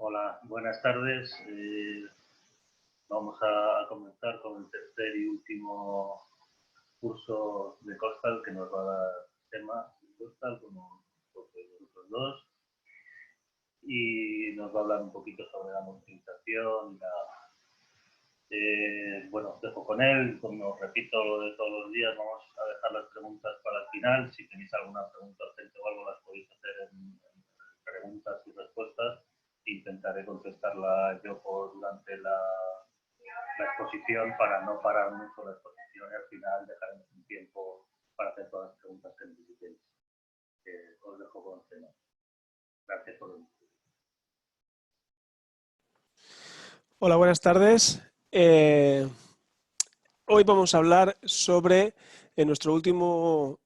Hola, buenas tardes. Vamos a comenzar con el tercer y último curso de Costal que nos va a dar tema de Costal, como los otros dos, y nos va a hablar un poquito sobre la monitorización. Bueno, os dejo con él. Como repito lo de todos los días, vamos a dejar las preguntas para el final. Si tenéis alguna pregunta urgente o algo, las podéis hacer en preguntas y respuestas. Intentaré contestarla yo durante la exposición para no parar mucho la exposición y al final dejaremos un tiempo para hacer todas las preguntas que necesitéis. Os dejo con el tema. Gracias por venir. Hola, buenas tardes. Hoy vamos a hablar sobre nuestro último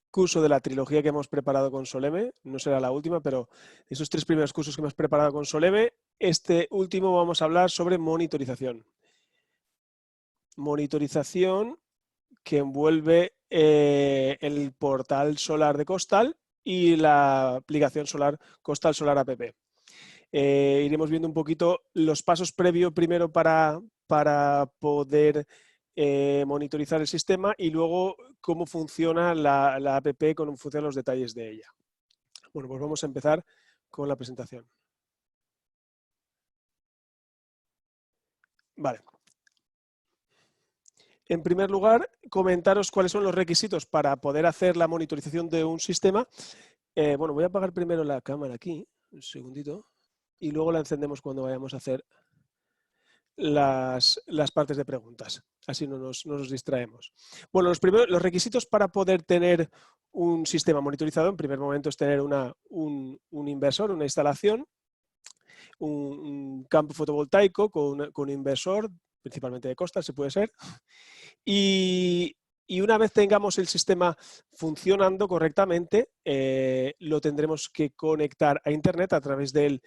curso de la trilogía que hemos preparado con Soleme. No será la última, pero esos 3 primeros cursos que hemos preparado con Soleme, este último vamos a hablar sobre monitorización. Monitorización que envuelve el portal solar de Costal y la aplicación solar Costal Solar App. Iremos viendo un poquito los pasos previos primero para poder monitorizar el sistema y luego cómo funciona la app, cómo funcionan los detalles de ella. Bueno, pues vamos a empezar con la presentación. Vale. En primer lugar, comentaros cuáles son los requisitos para poder hacer la monitorización de un sistema. Bueno, voy a apagar primero la cámara aquí, un segundito, y luego la encendemos cuando vayamos a hacer las partes de preguntas. Así no nos distraemos. Bueno, los requisitos para poder tener un sistema monitorizado, en primer momento, es tener un inversor, una instalación, un campo fotovoltaico con inversor, principalmente de Costal, se puede ser. Y una vez tengamos el sistema funcionando correctamente, lo tendremos que conectar a Internet a través del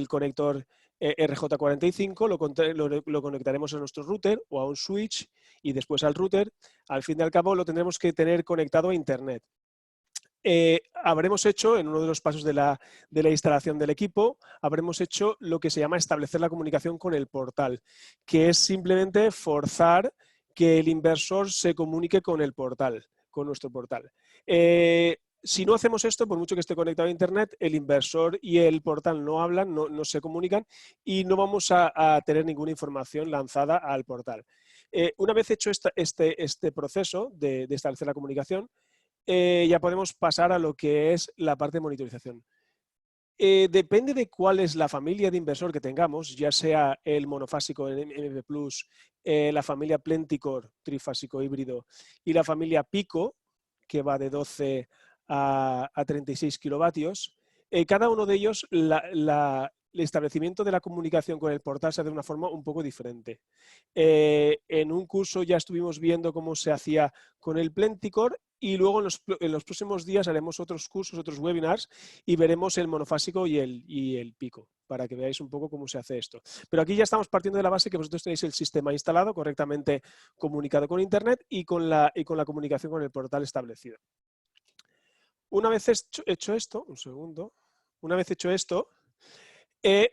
conector RJ45, lo conectaremos a nuestro router o a un switch y después al router. Al fin y al cabo lo tendremos que tener conectado a Internet. Habremos hecho, en uno de los pasos de la instalación del equipo, habremos hecho lo que se llama establecer la comunicación con el portal, que es simplemente forzar que el inversor se comunique con el portal, con nuestro portal. Si no hacemos esto, por mucho que esté conectado a Internet, el inversor y el portal no hablan, no se comunican y no vamos a tener ninguna información lanzada al portal. Una vez hecho este proceso de establecer la comunicación, ya podemos pasar a lo que es la parte de monitorización. Depende de cuál es la familia de inversor que tengamos, ya sea el monofásico MP+, la familia Plenticore, trifásico híbrido, y la familia Pico, que va de 12 a 36 kilovatios. Cada uno de ellos, el establecimiento de la comunicación con el portal se hace de una forma un poco diferente. En un curso ya estuvimos viendo cómo se hacía con el Plenticore y luego en los próximos días haremos otros cursos, otros webinars y veremos el monofásico y el Pico para que veáis un poco cómo se hace esto. Pero aquí ya estamos partiendo de la base que vosotros tenéis el sistema instalado, correctamente comunicado con Internet y con la comunicación con el portal establecido. Una vez hecho esto, un segundo, una vez hecho esto,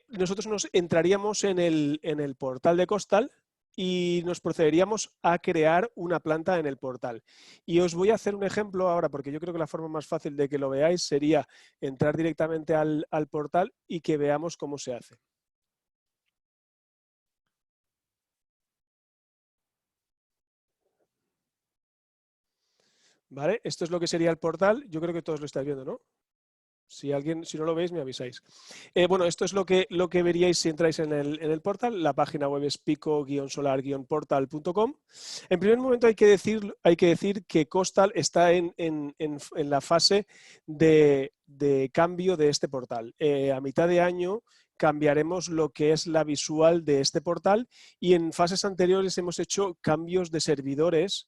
nosotros nos entraríamos en el portal de Costal y nos procederíamos a crear una planta en el portal. Y os voy a hacer un ejemplo ahora, porque yo creo que la forma más fácil de que lo veáis sería entrar directamente al portal y que veamos cómo se hace. ¿Vale? Esto es lo que sería el portal. Yo creo que todos lo estáis viendo, ¿no? Si no lo veis, me avisáis. Bueno, esto es lo que veríais si entráis en el portal. La página web es pico-solar-portal.com. En primer momento hay que decir que Costal está en la fase de cambio de este portal. A mitad de año cambiaremos lo que es la visual de este portal y en fases anteriores hemos hecho cambios de servidores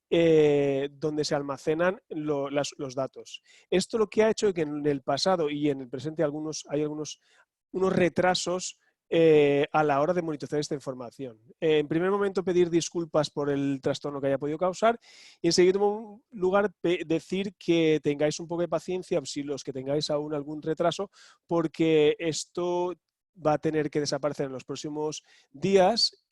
donde se almacenan los datos. Esto lo que ha hecho es que en el pasado y en el presente hay unos retrasos a la hora de monitorizar esta información. En primer momento, pedir disculpas por el trastorno que haya podido causar y en segundo lugar, decir que tengáis un poco de paciencia, si los que tengáis aún algún retraso, porque esto va a tener que desaparecer en los próximos días.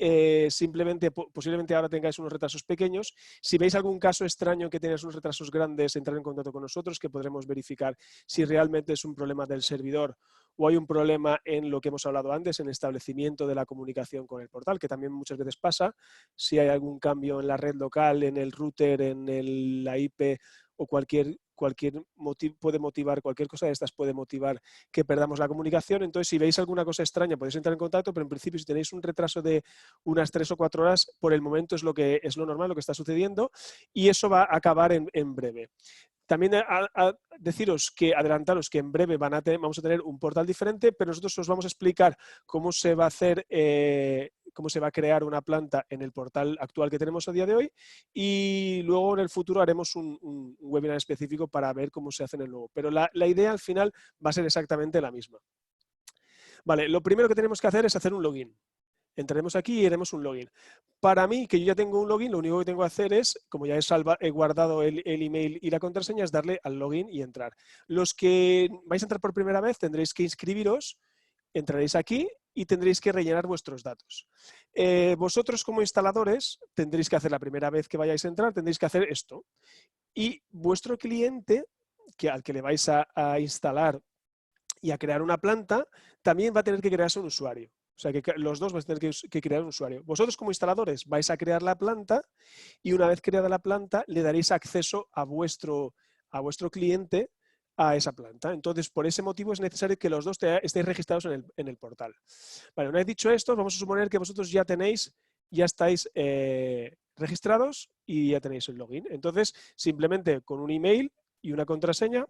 Simplemente, posiblemente ahora tengáis unos retrasos pequeños. Si veis algún caso extraño que tengáis unos retrasos grandes, entrar en contacto con nosotros, que podremos verificar si realmente es un problema del servidor o hay un problema en lo que hemos hablado antes, en el establecimiento de la comunicación con el portal, que también muchas veces pasa. Si hay algún cambio en la red local, en el router, en la IP o cualquier motivo puede motivar, cualquier cosa de estas puede motivar que perdamos la comunicación. Entonces, si veis alguna cosa extraña, podéis entrar en contacto, pero en principio, si tenéis un retraso de unas 3 o 4 horas, por el momento es lo normal, lo que está sucediendo, y eso va a acabar en breve. También deciros que, adelantaros que en breve vamos a tener un portal diferente, pero nosotros os vamos a explicar cómo se va a hacer, cómo se va a crear una planta en el portal actual que tenemos a día de hoy, y luego en el futuro haremos un webinar específico para ver cómo se hace en el nuevo. Pero la idea al final va a ser exactamente la misma. Vale, lo primero que tenemos que hacer es hacer un login. Entraremos aquí y haremos un login. Para mí, que yo ya tengo un login, lo único que tengo que hacer es, como ya he guardado el email y la contraseña, es darle al login y entrar. Los que vais a entrar por primera vez tendréis que inscribiros, entraréis aquí y tendréis que rellenar vuestros datos. Vosotros como instaladores tendréis que hacer, la primera vez que vayáis a entrar, tendréis que hacer esto. Y vuestro cliente, al que le vais a instalar y a crear una planta, también va a tener que crearse un usuario. O sea, que los dos vais a tener que crear un usuario. Vosotros como instaladores vais a crear la planta y una vez creada la planta le daréis acceso a vuestro cliente a esa planta. Entonces, por ese motivo es necesario que los dos estéis registrados en el portal. Vale, una vez dicho esto, vamos a suponer que vosotros ya estáis registrados y ya tenéis el login. Entonces, simplemente con un email y una contraseña,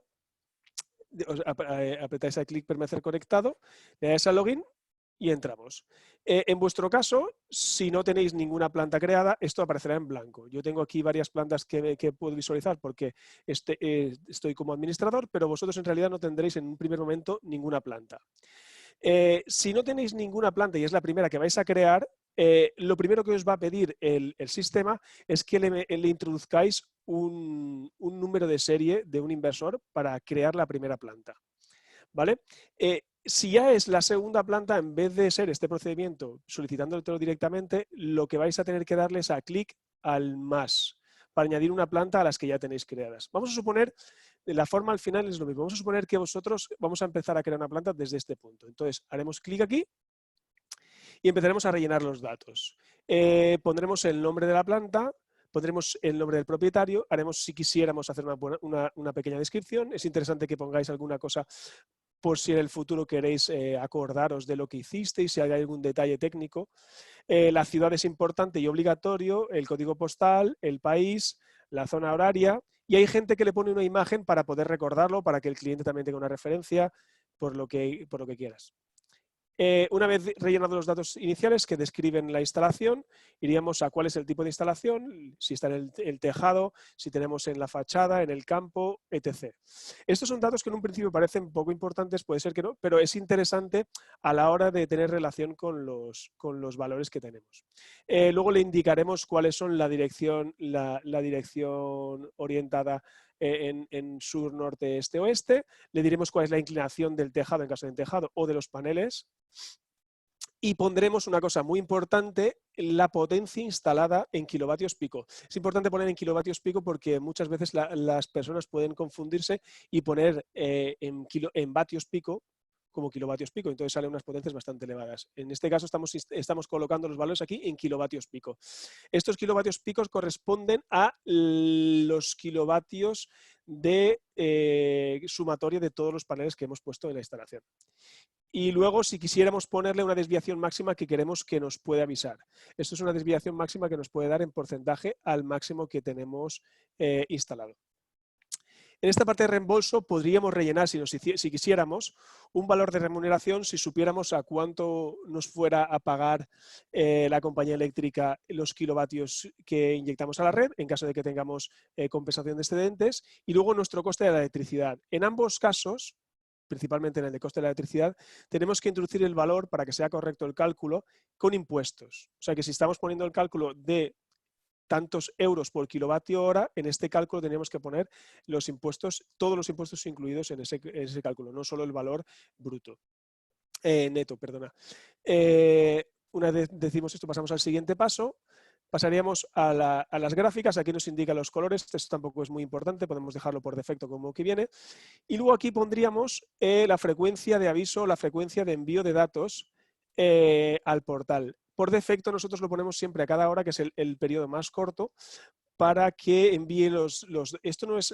apretáis el clic permanecer conectado, le dais al login y entramos. En vuestro caso, si no tenéis ninguna planta creada, esto aparecerá en blanco. Yo tengo aquí varias plantas que puedo visualizar porque estoy como administrador, pero vosotros en realidad no tendréis en un primer momento ninguna planta. Si no tenéis ninguna planta y es la primera que vais a crear, lo primero que os va a pedir el sistema es que le introduzcáis un número de serie de un inversor para crear la primera planta. ¿Vale? Si ya es la segunda planta, en vez de ser este procedimiento solicitándolo directamente, lo que vais a tener que darles a clic al más para añadir una planta a las que ya tenéis creadas. Vamos a suponer, la forma al final es lo mismo. Vamos a suponer que vosotros vamos a empezar a crear una planta desde este punto. Entonces, haremos clic aquí y empezaremos a rellenar los datos. Pondremos el nombre de la planta, pondremos el nombre del propietario, haremos, si quisiéramos, hacer una pequeña descripción. Es interesante que pongáis alguna cosa por si en el futuro queréis acordaros de lo que hicisteis, si hay algún detalle técnico. La ciudad es importante y obligatorio, el código postal, el país, la zona horaria, y hay gente que le pone una imagen para poder recordarlo, para que el cliente también tenga una referencia, por lo que quieras. Una vez rellenados los datos iniciales que describen la instalación, iríamos a cuál es el tipo de instalación, si está en el tejado, si tenemos en la fachada, en el campo, etc. Estos son datos que en un principio parecen poco importantes, puede ser que no, pero es interesante a la hora de tener relación con los valores que tenemos. Luego le indicaremos cuáles son la dirección orientada en sur, norte, este, oeste. Le diremos cuál es la inclinación del tejado en caso de tejado o de los paneles. Y pondremos una cosa muy importante, la potencia instalada en kilovatios pico. Es importante poner en kilovatios pico porque muchas veces las personas pueden confundirse y poner en vatios pico como kilovatios pico, entonces salen unas potencias bastante elevadas. En este caso estamos colocando los valores aquí en kilovatios pico. Estos kilovatios picos corresponden a los kilovatios de sumatoria de todos los paneles que hemos puesto en la instalación. Y luego, si quisiéramos ponerle una desviación máxima que queremos que nos puede avisar. Esto es una desviación máxima que nos puede dar en porcentaje al máximo que tenemos instalado. En esta parte de reembolso podríamos rellenar, si quisiéramos, un valor de remuneración si supiéramos a cuánto nos fuera a pagar la compañía eléctrica los kilovatios que inyectamos a la red, en caso de que tengamos compensación de excedentes, y luego nuestro coste de la electricidad. En ambos casos, principalmente en el de coste de la electricidad, tenemos que introducir el valor para que sea correcto el cálculo con impuestos. O sea que si estamos poniendo el cálculo de tantos euros por kilovatio hora, en este cálculo teníamos que poner los impuestos, todos los impuestos incluidos en ese cálculo, no solo el valor bruto. neto, perdona. Una vez decimos esto, pasamos al siguiente paso. Pasaríamos a las gráficas. Aquí nos indica los colores. Esto tampoco es muy importante. Podemos dejarlo por defecto como que viene. Y luego aquí pondríamos la frecuencia de aviso, la frecuencia de envío de datos al portal. Por defecto nosotros lo ponemos siempre a cada hora, que es el periodo más corto, para que envíe esto no es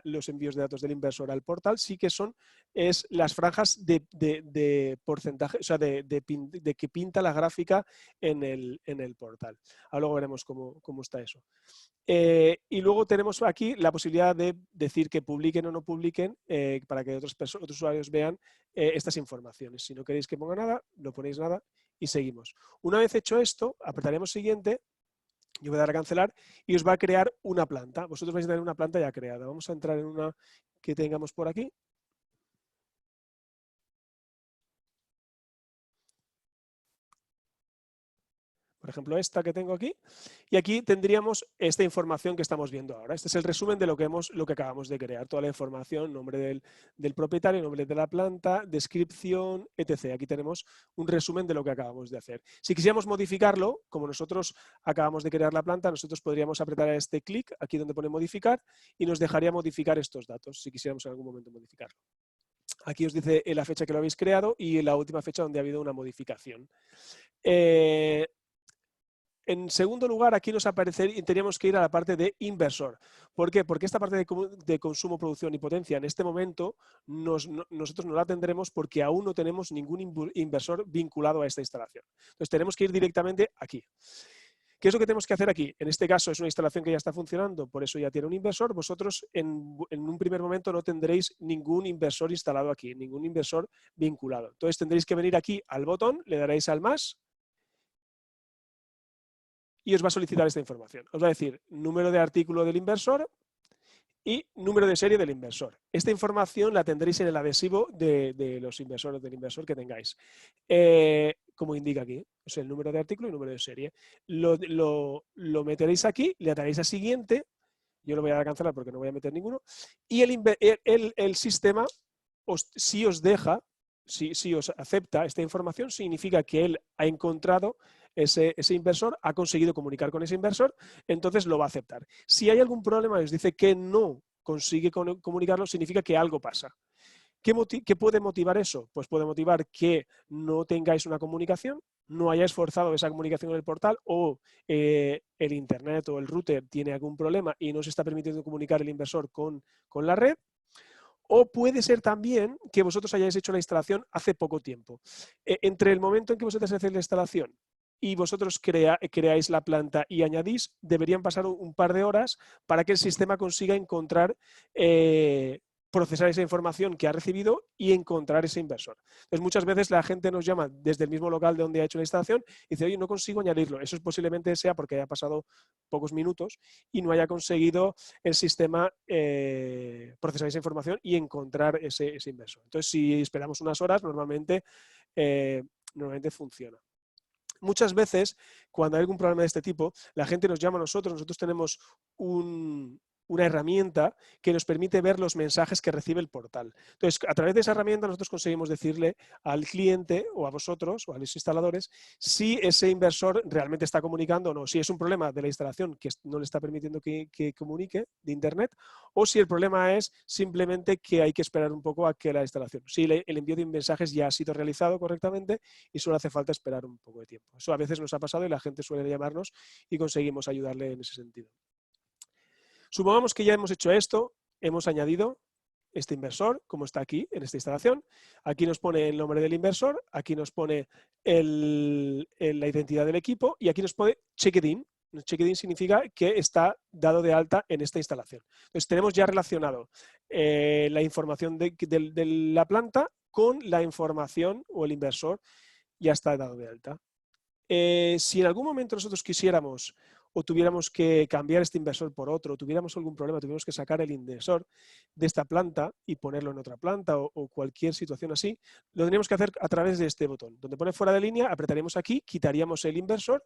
los envíos de datos del inversor al portal, sí que es las franjas de porcentaje, o sea, de que pinta la gráfica en el portal. Ahora luego veremos cómo está eso. Y luego tenemos aquí la posibilidad de decir que publiquen o no publiquen para que otros usuarios vean estas informaciones. Si no queréis que ponga nada, no ponéis nada y seguimos. Una vez hecho esto, apretaremos siguiente. Yo voy a dar a cancelar y os va a crear una planta. Vosotros vais a tener una planta ya creada. Vamos a entrar en una que tengamos por aquí. Por ejemplo, esta que tengo aquí. Y aquí tendríamos esta información que estamos viendo ahora. Este es el resumen de lo que acabamos de crear. Toda la información, nombre del propietario, nombre de la planta, descripción, etc. Aquí tenemos un resumen de lo que acabamos de hacer. Si quisiéramos modificarlo, como nosotros acabamos de crear la planta, nosotros podríamos apretar a este clic, aquí donde pone modificar, y nos dejaría modificar estos datos, si quisiéramos en algún momento modificarlo. Aquí os dice la fecha que lo habéis creado y la última fecha donde ha habido una modificación. En segundo lugar, aquí nos aparecería, tendríamos que ir a la parte de inversor. ¿Por qué? Porque esta parte de consumo, producción y potencia en este momento nosotros no la tendremos porque aún no tenemos ningún inversor vinculado a esta instalación. Entonces tenemos que ir directamente aquí. ¿Qué es lo que tenemos que hacer aquí? En este caso es una instalación que ya está funcionando, por eso ya tiene un inversor. Vosotros en un primer momento no tendréis ningún inversor instalado aquí, ningún inversor vinculado. Entonces tendréis que venir aquí al botón, le daréis al más y os va a solicitar esta información. Os va a decir número de artículo del inversor y número de serie del inversor. Esta información la tendréis en el adhesivo de los inversores, del inversor que tengáis. Como indica aquí, es el número de artículo y número de serie. Lo meteréis aquí, le daréis a siguiente, yo lo voy a dar a cancelar porque no voy a meter ninguno, y el sistema, si os deja, si os acepta esta información, significa que él ha encontrado ese inversor, ha conseguido comunicar con ese inversor, entonces lo va a aceptar. Si hay algún problema y os dice que no consigue comunicarlo, significa que algo pasa. ¿Qué puede motivar eso? Pues puede motivar que no tengáis una comunicación, no hayáis forzado esa comunicación en el portal o el internet o el router tiene algún problema y no se está permitiendo comunicar el inversor con la red. O puede ser también que vosotros hayáis hecho la instalación hace poco tiempo. Entre el momento en que vosotros hacéis la instalación y vosotros creáis la planta y añadís, deberían pasar un par de horas para que el sistema consiga encontrar, procesar esa información que ha recibido y encontrar ese inversor. Entonces, muchas veces la gente nos llama desde el mismo local de donde ha hecho la instalación y dice, oye, no consigo añadirlo. Eso posiblemente sea porque haya pasado pocos minutos y no haya conseguido el sistema procesar esa información y encontrar ese inversor. Entonces, si esperamos unas horas, normalmente funciona. Muchas veces, cuando hay algún problema de este tipo, la gente nos llama a nosotros. Nosotros tenemos una herramienta que nos permite ver los mensajes que recibe el portal. Entonces, a través de esa herramienta nosotros conseguimos decirle al cliente o a vosotros o a los instaladores si ese inversor realmente está comunicando o no, si es un problema de la instalación que no le está permitiendo que comunique de internet o si el problema es simplemente que hay que esperar un poco a que la instalación, si el envío de mensajes ya ha sido realizado correctamente y solo hace falta esperar un poco de tiempo. Eso a veces nos ha pasado y la gente suele llamarnos y conseguimos ayudarle en ese sentido. Supongamos que ya hemos hecho esto, hemos añadido este inversor, como está aquí en esta instalación. Aquí nos pone el nombre del inversor, aquí nos pone la identidad del equipo y aquí nos pone checked in. Checked in significa que está dado de alta en esta instalación. Entonces tenemos ya relacionado la información de la planta con la información o el inversor ya está dado de alta. Si en algún momento nosotros quisiéramos o tuviéramos que cambiar este inversor por otro, o tuviéramos algún problema, tuviéramos que sacar el inversor de esta planta y ponerlo en otra planta o cualquier situación así, lo tendríamos que hacer a través de este botón. Donde pone fuera de línea, apretaríamos aquí, quitaríamos el inversor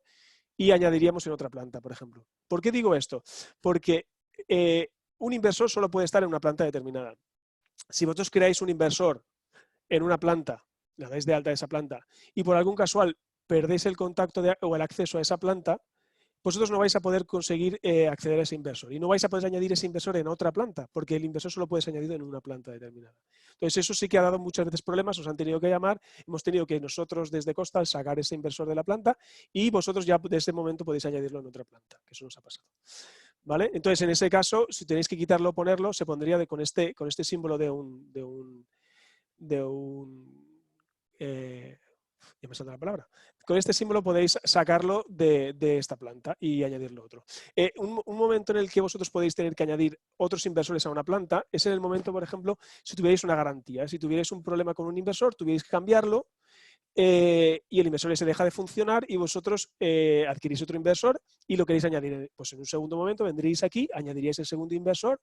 y añadiríamos en otra planta, por ejemplo. ¿Por qué digo esto? Porque un inversor solo puede estar en una planta determinada. Si vosotros creáis un inversor en una planta la dais de alta de esa planta, y por algún casual perdéis el contacto o el acceso a esa planta, vosotros no vais a poder conseguir acceder a ese inversor y no vais a poder añadir ese inversor en otra planta, porque el inversor solo puede ser añadido en una planta determinada. Entonces, eso sí que ha dado muchas veces problemas, os han tenido que llamar, hemos tenido que nosotros desde Costal sacar ese inversor de la planta y vosotros ya de ese momento podéis añadirlo en otra planta, que eso nos ha pasado. ¿Vale? Entonces, en ese caso, si tenéis que quitarlo o ponerlo, se pondría con este símbolo ya me salta la palabra. Con este símbolo podéis sacarlo de esta planta y añadirlo otro. Un momento en el que vosotros podéis tener que añadir otros inversores a una planta es en el momento, por ejemplo, si tuvierais una garantía. Si tuvierais un problema con un inversor, tuvierais que cambiarlo y el inversor se deja de funcionar y vosotros adquirís otro inversor y lo queréis añadir. Pues en un segundo momento vendríais aquí, añadiríais el segundo inversor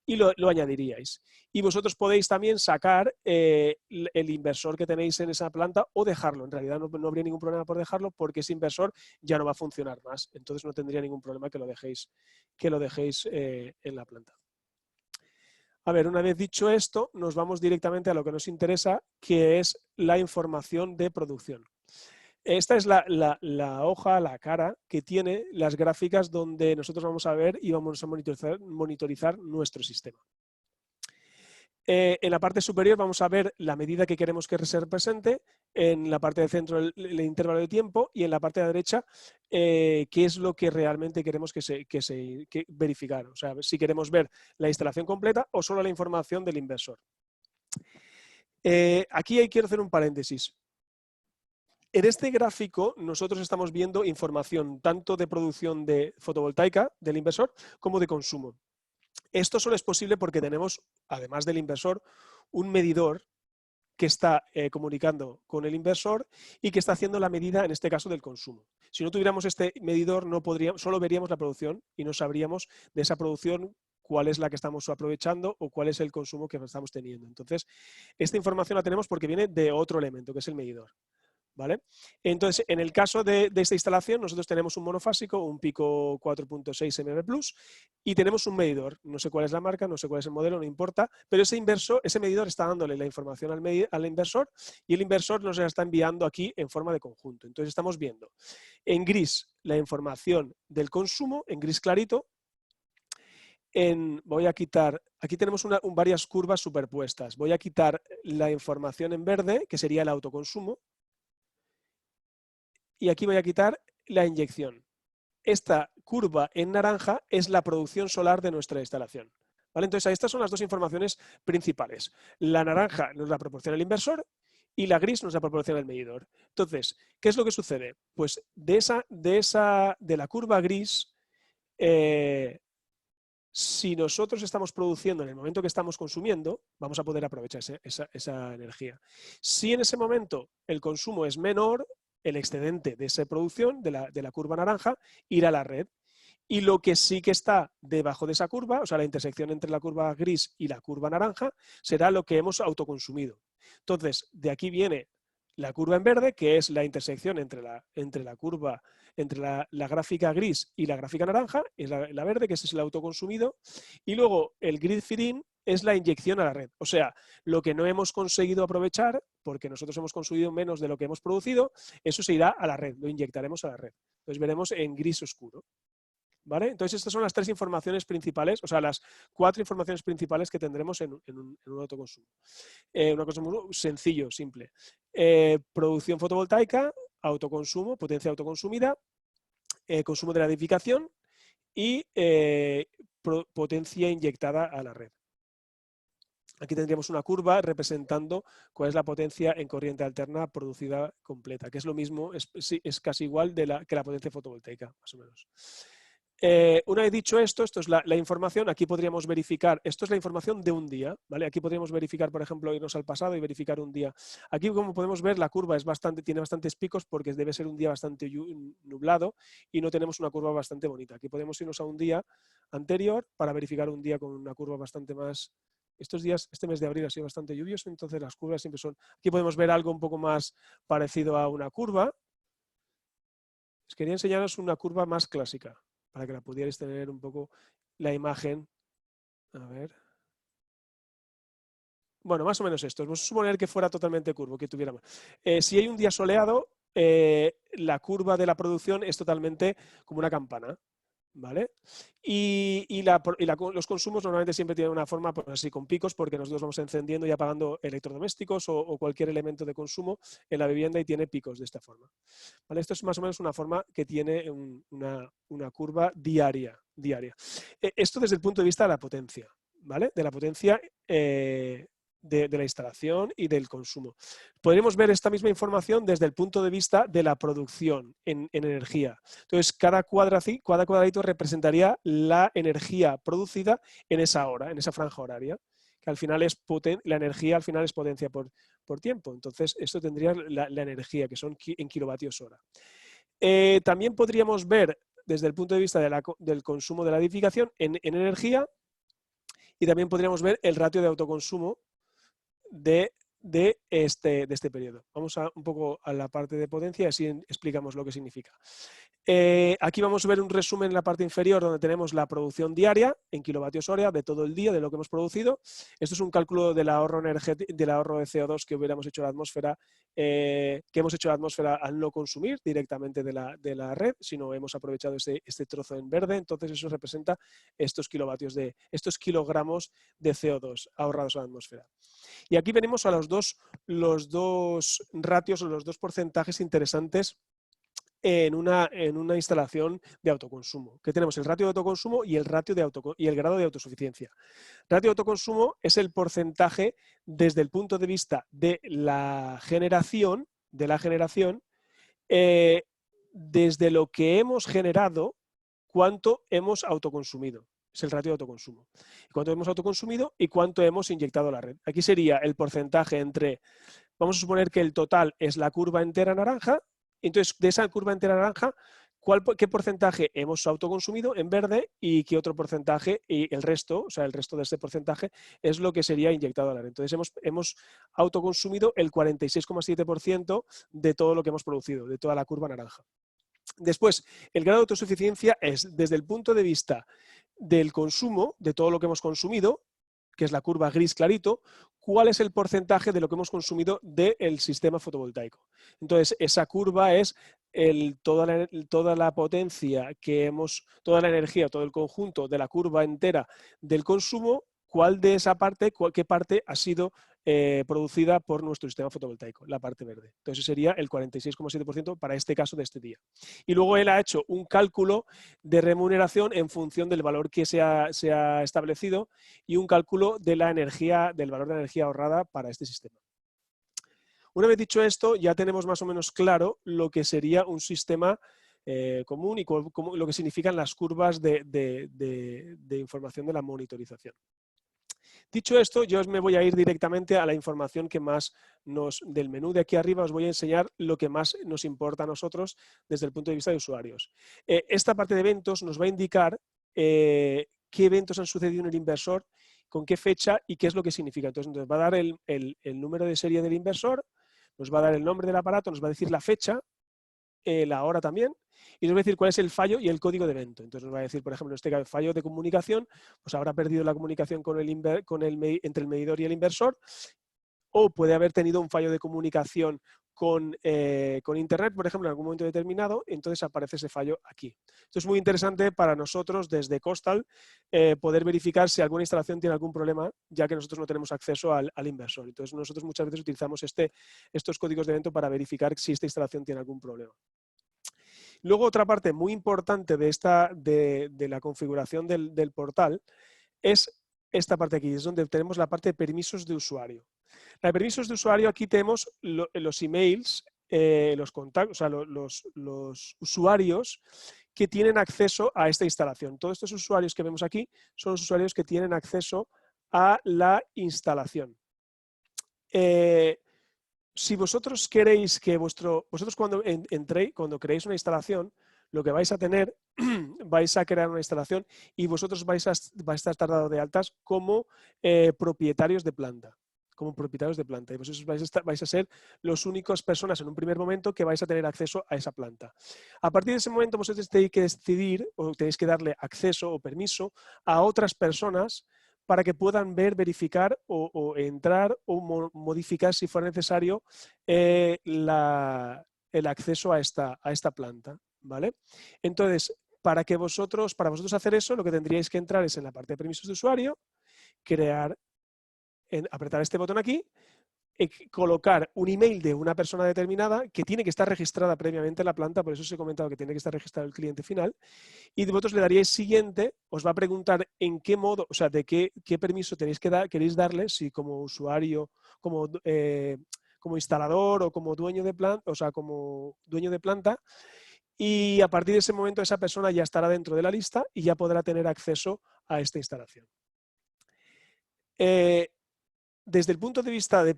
y lo añadiríais. Y vosotros podéis también sacar el inversor que tenéis en esa planta o dejarlo. En realidad no habría ningún problema por dejarlo porque ese inversor ya no va a funcionar más. Entonces no tendría ningún problema que lo dejéis en la planta. A ver, una vez dicho esto, nos vamos directamente a lo que nos interesa, que es la información de producción. Esta es la hoja, la cara que tiene las gráficas donde nosotros vamos a ver y vamos a monitorizar nuestro sistema. En la parte superior vamos a ver la medida que queremos que se represente, en la parte de centro el intervalo de tiempo y en la parte de la derecha qué es lo que realmente queremos que verificar. O sea, si queremos ver la instalación completa o solo la información del inversor. Aquí quiero hacer un paréntesis. En este gráfico nosotros estamos viendo información tanto de producción de fotovoltaica del inversor como de consumo. Esto solo es posible porque tenemos, además del inversor, un medidor que está comunicando con el inversor y que está haciendo la medida, en este caso, del consumo. Si no tuviéramos este medidor, solo veríamos la producción y no sabríamos de esa producción cuál es la que estamos aprovechando o cuál es el consumo que estamos teniendo. Entonces, esta información la tenemos porque viene de otro elemento, que es el medidor. ¿Vale? Entonces, en el caso de esta instalación, nosotros tenemos un monofásico, un Pico 4.6 MB Plus, y tenemos un medidor. No sé cuál es la marca, no sé cuál es el modelo, no importa, pero ese medidor está dándole la información al inversor y el inversor nos la está enviando aquí en forma de conjunto. Entonces, estamos viendo en gris la información del consumo, en gris clarito. Voy a quitar, aquí tenemos varias curvas superpuestas. Voy a quitar la información en verde, que sería el autoconsumo, y aquí voy a quitar la inyección. Esta curva en naranja es la producción solar de nuestra instalación. ¿Vale? Entonces, estas son las dos informaciones principales. La naranja nos la proporciona el inversor y la gris nos la proporciona el medidor. Entonces, ¿qué es lo que sucede? Pues de la curva gris, si nosotros estamos produciendo en el momento que estamos consumiendo, vamos a poder aprovechar esa energía. Si en ese momento el consumo es menor, el excedente de esa producción, de la curva naranja, irá a la red. Y lo que sí que está debajo de esa curva, o sea, la intersección entre la curva gris y la curva naranja, será lo que hemos autoconsumido. Entonces, de aquí viene la curva en verde, que es la intersección entre la curva, entre la gráfica gris y la gráfica naranja, es la verde, que ese es el autoconsumido, y luego el grid feed-in es la inyección a la red. O sea, lo que no hemos conseguido aprovechar, porque nosotros hemos consumido menos de lo que hemos producido, eso se irá a la red, lo inyectaremos a la red. Entonces veremos en gris oscuro. ¿Vale? Entonces, estas son las tres informaciones principales, o sea, las 4 informaciones principales que tendremos en un autoconsumo. Un autoconsumo sencillo, simple. Producción fotovoltaica, autoconsumo, potencia autoconsumida, consumo de la edificación y potencia inyectada a la red. Aquí tendríamos una curva representando cuál es la potencia en corriente alterna producida completa, que es lo mismo, es casi igual que la potencia fotovoltaica, más o menos. Una vez dicho esto es la información. Aquí podríamos verificar, esto es la información de un día, ¿vale? Aquí podríamos verificar, por ejemplo, irnos al pasado y verificar un día. Aquí, como podemos ver, la curva tiene bastantes picos porque debe ser un día bastante nublado y no tenemos una curva bastante bonita. Aquí podemos irnos a un día anterior para verificar un día con una curva bastante más... Este mes de abril ha sido bastante lluvioso, entonces las curvas siempre son... Aquí podemos ver algo un poco más parecido a una curva. Os quería enseñaros una curva más clásica, para que la pudierais tener un poco la imagen. A ver. Bueno, más o menos esto. Vamos a suponer que fuera totalmente curvo, que tuviéramos. Si hay un día soleado, la curva de la producción es totalmente como una campana, ¿vale? Los consumos normalmente siempre tienen una forma pues, así con picos, porque nosotros vamos encendiendo y apagando electrodomésticos o cualquier elemento de consumo en la vivienda y tiene picos de esta forma, ¿vale? Esto es más o menos una forma que tiene una curva diaria. Esto desde el punto de vista de la potencia, ¿vale? De la potencia de la instalación y del consumo. Podríamos ver esta misma información desde el punto de vista de la producción en energía. Entonces, cada cuadradito representaría la energía producida en esa hora, en esa franja horaria, que al final es la energía al final es potencia por tiempo. Entonces, esto tendría la energía, que son en kilovatios hora. También podríamos ver desde el punto de vista del consumo de la edificación en energía, y también podríamos ver el ratio de autoconsumo de este periodo. Vamos un poco a la parte de potencia y así explicamos lo que significa. Aquí vamos a ver un resumen en la parte inferior donde tenemos la producción diaria en kilovatios hora de todo el día, de lo que hemos producido. Esto es un cálculo del ahorro de CO2 que hubiéramos hecho a la atmósfera, que hemos hecho a la atmósfera al no consumir directamente de la red, sino hemos aprovechado este trozo en verde. Entonces eso representa estos kilogramos de CO2 ahorrados a la atmósfera. Y aquí venimos a los dos ratios o los dos porcentajes interesantes en una instalación de autoconsumo, que tenemos el ratio de autoconsumo y el grado de autosuficiencia. Ratio de autoconsumo es el porcentaje desde el punto de vista de la generación, desde lo que hemos generado, cuánto hemos autoconsumido. Es el ratio de autoconsumo. Cuánto hemos autoconsumido y cuánto hemos inyectado a la red. Aquí sería el porcentaje entre, vamos a suponer que el total es la curva entera naranja. Entonces, de esa curva entera naranja, ¿qué porcentaje hemos autoconsumido en verde y qué otro porcentaje? Y el resto, o sea, el resto de ese porcentaje es lo que sería inyectado a la red. Entonces, hemos autoconsumido el 46,7% de todo lo que hemos producido, de toda la curva naranja. Después, el grado de autosuficiencia es desde el punto de vista del consumo, de todo lo que hemos consumido, que es la curva gris clarito, cuál es el porcentaje de lo que hemos consumido del sistema fotovoltaico. Entonces, esa curva es toda la potencia que toda la energía, todo el conjunto de la curva entera del consumo, cuál de esa parte, qué parte ha sido producida por nuestro sistema fotovoltaico, la parte verde. Entonces sería el 46,7% para este caso de este día. Y luego él ha hecho un cálculo de remuneración en función del valor que se ha establecido y un cálculo de del valor de la energía ahorrada para este sistema. Una vez dicho esto, ya tenemos más o menos claro lo que sería un sistema común y lo que significan las curvas de información de la monitorización. Dicho esto, yo me voy a ir directamente a la información que más del menú de aquí arriba os voy a enseñar lo que más nos importa a nosotros desde el punto de vista de usuarios. Esta parte de eventos nos va a indicar qué eventos han sucedido en el inversor, con qué fecha y qué es lo que significa. Entonces nos va a dar el número de serie del inversor, nos va a dar el nombre del aparato, nos va a decir la fecha, la hora también, y nos va a decir cuál es el fallo y el código de evento. Entonces nos va a decir, por ejemplo, en este caso, fallo de comunicación, pues habrá perdido la comunicación entre el medidor y el inversor, o puede haber tenido un fallo de comunicación con Internet, por ejemplo, en algún momento determinado, entonces aparece ese fallo aquí. Esto es muy interesante para nosotros desde Costal poder verificar si alguna instalación tiene algún problema, ya que nosotros no tenemos acceso al inversor. Entonces nosotros muchas veces utilizamos estos códigos de evento para verificar si esta instalación tiene algún problema. Luego, otra parte muy importante de la configuración del portal es esta parte aquí, es donde tenemos la parte de permisos de usuario. La de permisos de usuario, aquí tenemos los emails, los contactos, o sea, los usuarios que tienen acceso a esta instalación. Todos estos usuarios que vemos aquí son los usuarios que tienen acceso a la instalación. Si vosotros queréis que vosotros cuando creéis una instalación, lo que vais a tener, vais a crear una instalación y vosotros vais a estar dados de altas como propietarios de planta. Y vosotros vais a ser los únicos personas en un primer momento que vais a tener acceso a esa planta. A partir de ese momento vosotros tenéis que decidir o tenéis que darle acceso o permiso a otras personas para que puedan ver, verificar o entrar o modificar, si fuera necesario, el acceso a esta planta, ¿vale? Entonces, para vosotros hacer eso, lo que tendríais que entrar es en la parte de permisos de usuario, apretar este botón aquí, colocar un email de una persona determinada que tiene que estar registrada previamente en la planta, por eso os he comentado que tiene que estar registrado el cliente final, y vosotros le daríais siguiente, os va a preguntar en qué modo, o sea, de qué permiso queréis darle, si como usuario, como instalador o como dueño de planta, o sea, como dueño de planta, y a partir de ese momento esa persona ya estará dentro de la lista y ya podrá tener acceso a esta instalación. Desde el punto de vista de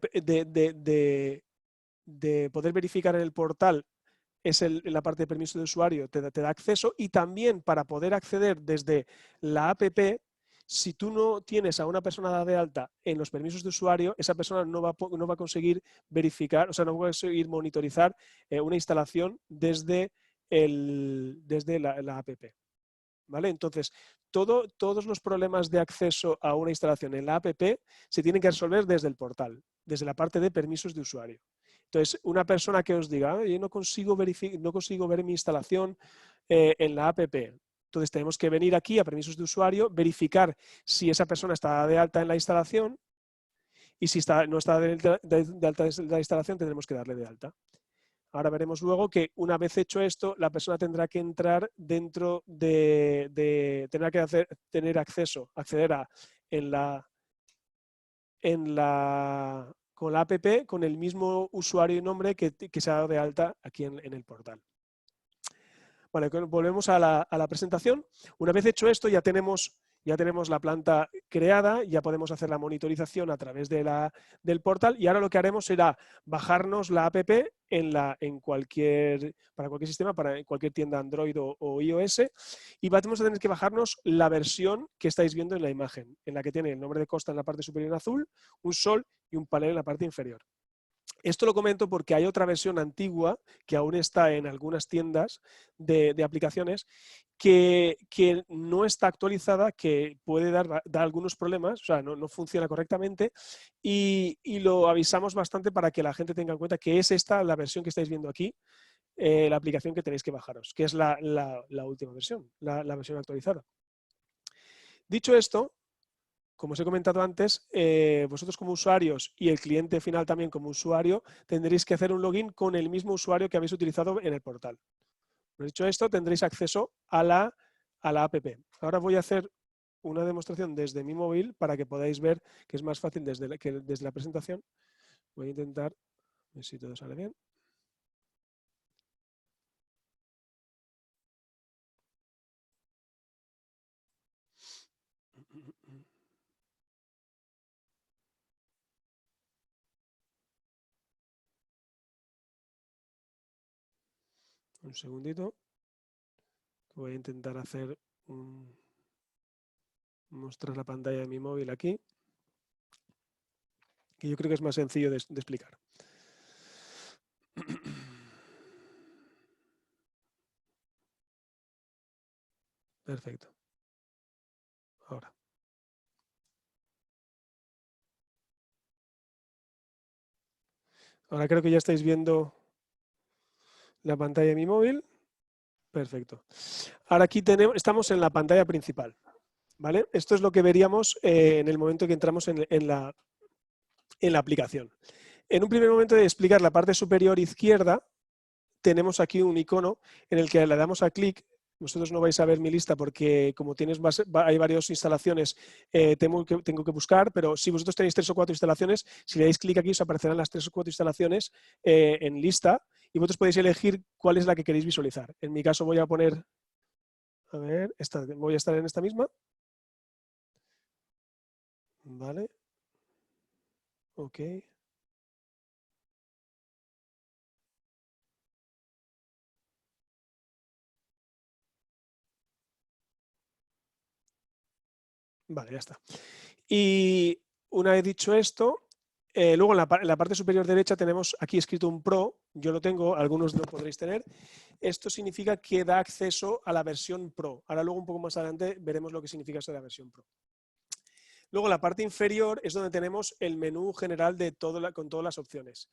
poder verificar en el portal, es la parte de permiso de usuario, te da acceso, y también para poder acceder desde la app, si tú no tienes a una persona dada de alta en los permisos de usuario, esa persona no va a conseguir verificar, o sea, no va a conseguir monitorizar una instalación desde la app. ¿Vale? Entonces, todos los problemas de acceso a una instalación en la app se tienen que resolver desde el portal, desde la parte de permisos de usuario. Entonces, una persona que os diga, yo no consigo ver mi instalación en la app. Entonces, tenemos que venir aquí a permisos de usuario, verificar si esa persona está de alta en la instalación, y si no está de alta en la instalación, tendremos que darle de alta. Ahora veremos luego que una vez hecho esto, la persona tendrá que entrar dentro tendrá que tener acceso, acceder con la app con el mismo usuario y nombre que se ha dado de alta aquí en el portal. Vale, volvemos a la presentación. Una vez hecho esto, ya tenemos la planta creada, ya podemos hacer la monitorización a través del portal, y ahora lo que haremos será bajarnos la app para cualquier sistema, para cualquier tienda Android o iOS, y vamos a tener que bajarnos la versión que estáis viendo en la imagen, en la que tiene el nombre de Costa en la parte superior en azul, un sol y un panel en la parte inferior. Esto lo comento porque hay otra versión antigua que aún está en algunas tiendas de aplicaciones que no está actualizada, que puede dar algunos problemas, o sea, no funciona correctamente, y lo avisamos bastante para que la gente tenga en cuenta que es esta la versión que estáis viendo aquí, la aplicación que tenéis que bajaros, que es la última versión, la versión actualizada. Dicho esto, como os he comentado antes, vosotros como usuarios y el cliente final también como usuario, tendréis que hacer un login con el mismo usuario que habéis utilizado en el portal. Dicho esto, tendréis acceso a la app. Ahora voy a hacer una demostración desde mi móvil para que podáis ver que es más fácil desde la presentación. Voy a intentar, a ver si todo sale bien. Un segundito. Voy a intentar mostrar la pantalla de mi móvil aquí, que yo creo que es más sencillo de explicar. Perfecto. Ahora. Ahora creo que ya estáis viendo la pantalla de mi móvil. Perfecto. Ahora aquí estamos en la pantalla principal, ¿vale? Esto es lo que veríamos en el momento que entramos en la aplicación. En un primer momento de explicar la parte superior izquierda, tenemos aquí un icono en el que le damos a clic. Vosotros no vais a ver mi lista porque como hay varias instalaciones, tengo que buscar, pero si vosotros tenéis 3 o 4 instalaciones, si le dais clic aquí os aparecerán las 3 o 4 instalaciones en lista, y vosotros podéis elegir cuál es la que queréis visualizar. En mi caso voy a poner, a ver, voy a estar en esta misma. Vale. Ok. Vale, ya está. Y una vez dicho esto, luego en la parte superior derecha tenemos aquí escrito un Pro. Yo lo tengo, algunos lo podréis tener. Esto significa que da acceso a la versión Pro. Ahora luego un poco más adelante veremos lo que significa eso de la versión Pro. Luego la parte inferior es donde tenemos el menú general de con todas las opciones.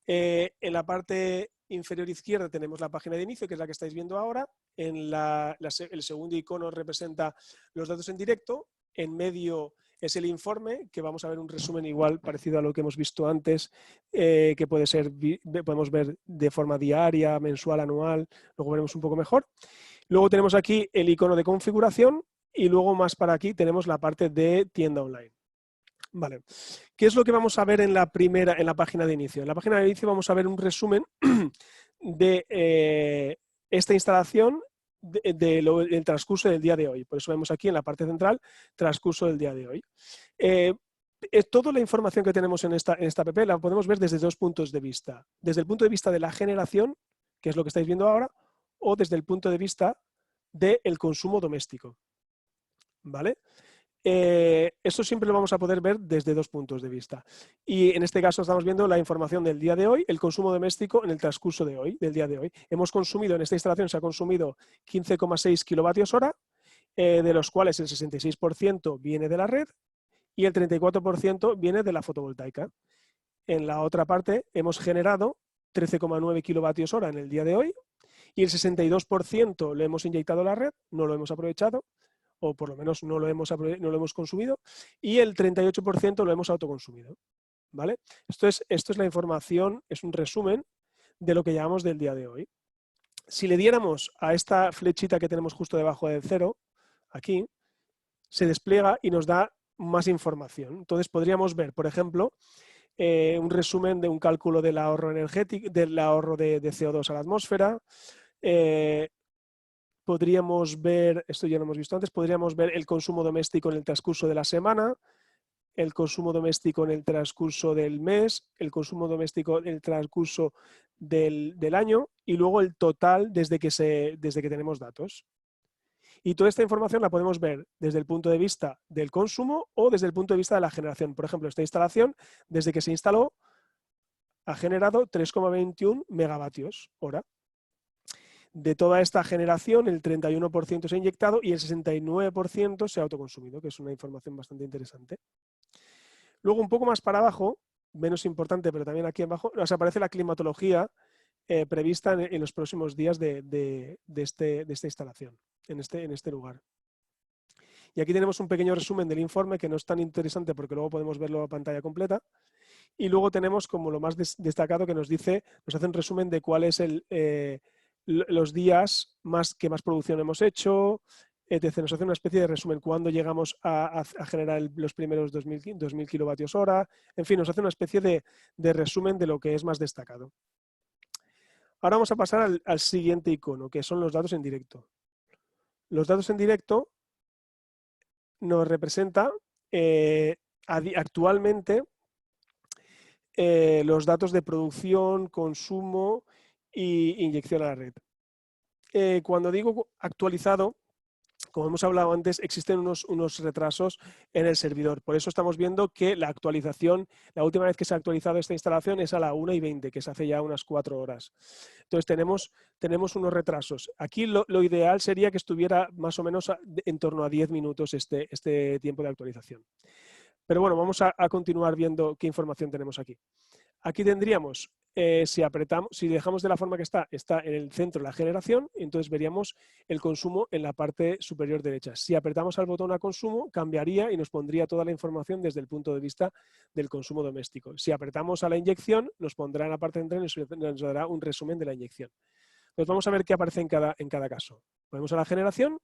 En la parte inferior izquierda tenemos la página de inicio, que es la que estáis viendo ahora. En el segundo icono representa los datos en directo. En medio es el informe, que vamos a ver un resumen igual parecido a lo que hemos visto antes, que podemos ver de forma diaria, mensual, anual. Luego veremos un poco mejor. Luego tenemos aquí el icono de configuración y luego más para aquí tenemos la parte de tienda online. Vale. ¿Qué es lo que vamos a ver en la página de inicio? En la página de inicio vamos a ver un resumen de esta instalación del transcurso del día de hoy. Por eso vemos aquí en la parte central, transcurso del día de hoy. Toda la información que tenemos en esta app la podemos ver desde dos puntos de vista. Desde el punto de vista de la generación, que es lo que estáis viendo ahora, o desde el punto de vista del consumo doméstico. ¿Vale? Esto siempre lo vamos a poder ver desde dos puntos de vista. Y en este caso estamos viendo la información del día de hoy, el consumo doméstico en el transcurso de hoy, del día de hoy. Hemos consumido, en esta instalación se ha consumido 15,6 kilovatios hora, de los cuales el 66% viene de la red y el 34% viene de la fotovoltaica. En la otra parte hemos generado 13,9 kilovatios hora en el día de hoy y el 62% lo hemos inyectado a la red, no lo hemos aprovechado, o por lo menos no lo hemos consumido, y el 38% lo hemos autoconsumido. ¿Vale? Esto es la información, es un resumen de lo que llevamos del día de hoy. Si le diéramos a esta flechita que tenemos justo debajo del 0, aquí, se despliega y nos da más información. Entonces podríamos ver, por ejemplo, un resumen de un cálculo del ahorro energético, del ahorro de CO2 a la atmósfera. Podríamos ver, esto ya lo hemos visto antes, podríamos ver el consumo doméstico en el transcurso de la semana, el consumo doméstico en el transcurso del mes, el consumo doméstico en el transcurso del año y luego el total desde que tenemos datos. Y toda esta información la podemos ver desde el punto de vista del consumo o desde el punto de vista de la generación. Por ejemplo, esta instalación, desde que se instaló, ha generado 3,21 megavatios hora. De toda esta generación, el 31% se ha inyectado y el 69% se ha autoconsumido, que es una información bastante interesante. Luego, un poco más para abajo, menos importante, pero también aquí abajo, nos aparece la climatología prevista en los próximos días de esta instalación, en este lugar. Y aquí tenemos un pequeño resumen del informe que no es tan interesante porque luego podemos verlo a pantalla completa. Y luego tenemos como lo más destacado que nos hace un resumen de cuál es los días que más producción hemos hecho, etc. Nos hace una especie de resumen cuando llegamos a generar los primeros 2000 kilovatios hora. En fin, nos hace una especie de resumen de lo que es más destacado. Ahora vamos a pasar al siguiente icono, que son los datos en directo. Los datos en directo nos representa actualmente los datos de producción, consumo e inyección a la red. Cuando digo actualizado, como hemos hablado antes, existen unos retrasos en el servidor. Por eso estamos viendo que la actualización, la última vez que se ha actualizado esta instalación es a la 1:20, que se hace ya unas 4 horas. Entonces tenemos unos retrasos. Aquí lo ideal sería que estuviera más o menos en torno a 10 minutos este tiempo de actualización. Pero bueno, vamos a continuar viendo qué información tenemos aquí. Aquí tendríamos, si dejamos de la forma que está en el centro la generación, entonces veríamos el consumo en la parte superior derecha. Si apretamos al botón a consumo, cambiaría y nos pondría toda la información desde el punto de vista del consumo doméstico. Si apretamos a la inyección, nos pondrá en la parte central y nos dará un resumen de la inyección. Entonces vamos a ver qué aparece en cada caso. Ponemos a la generación,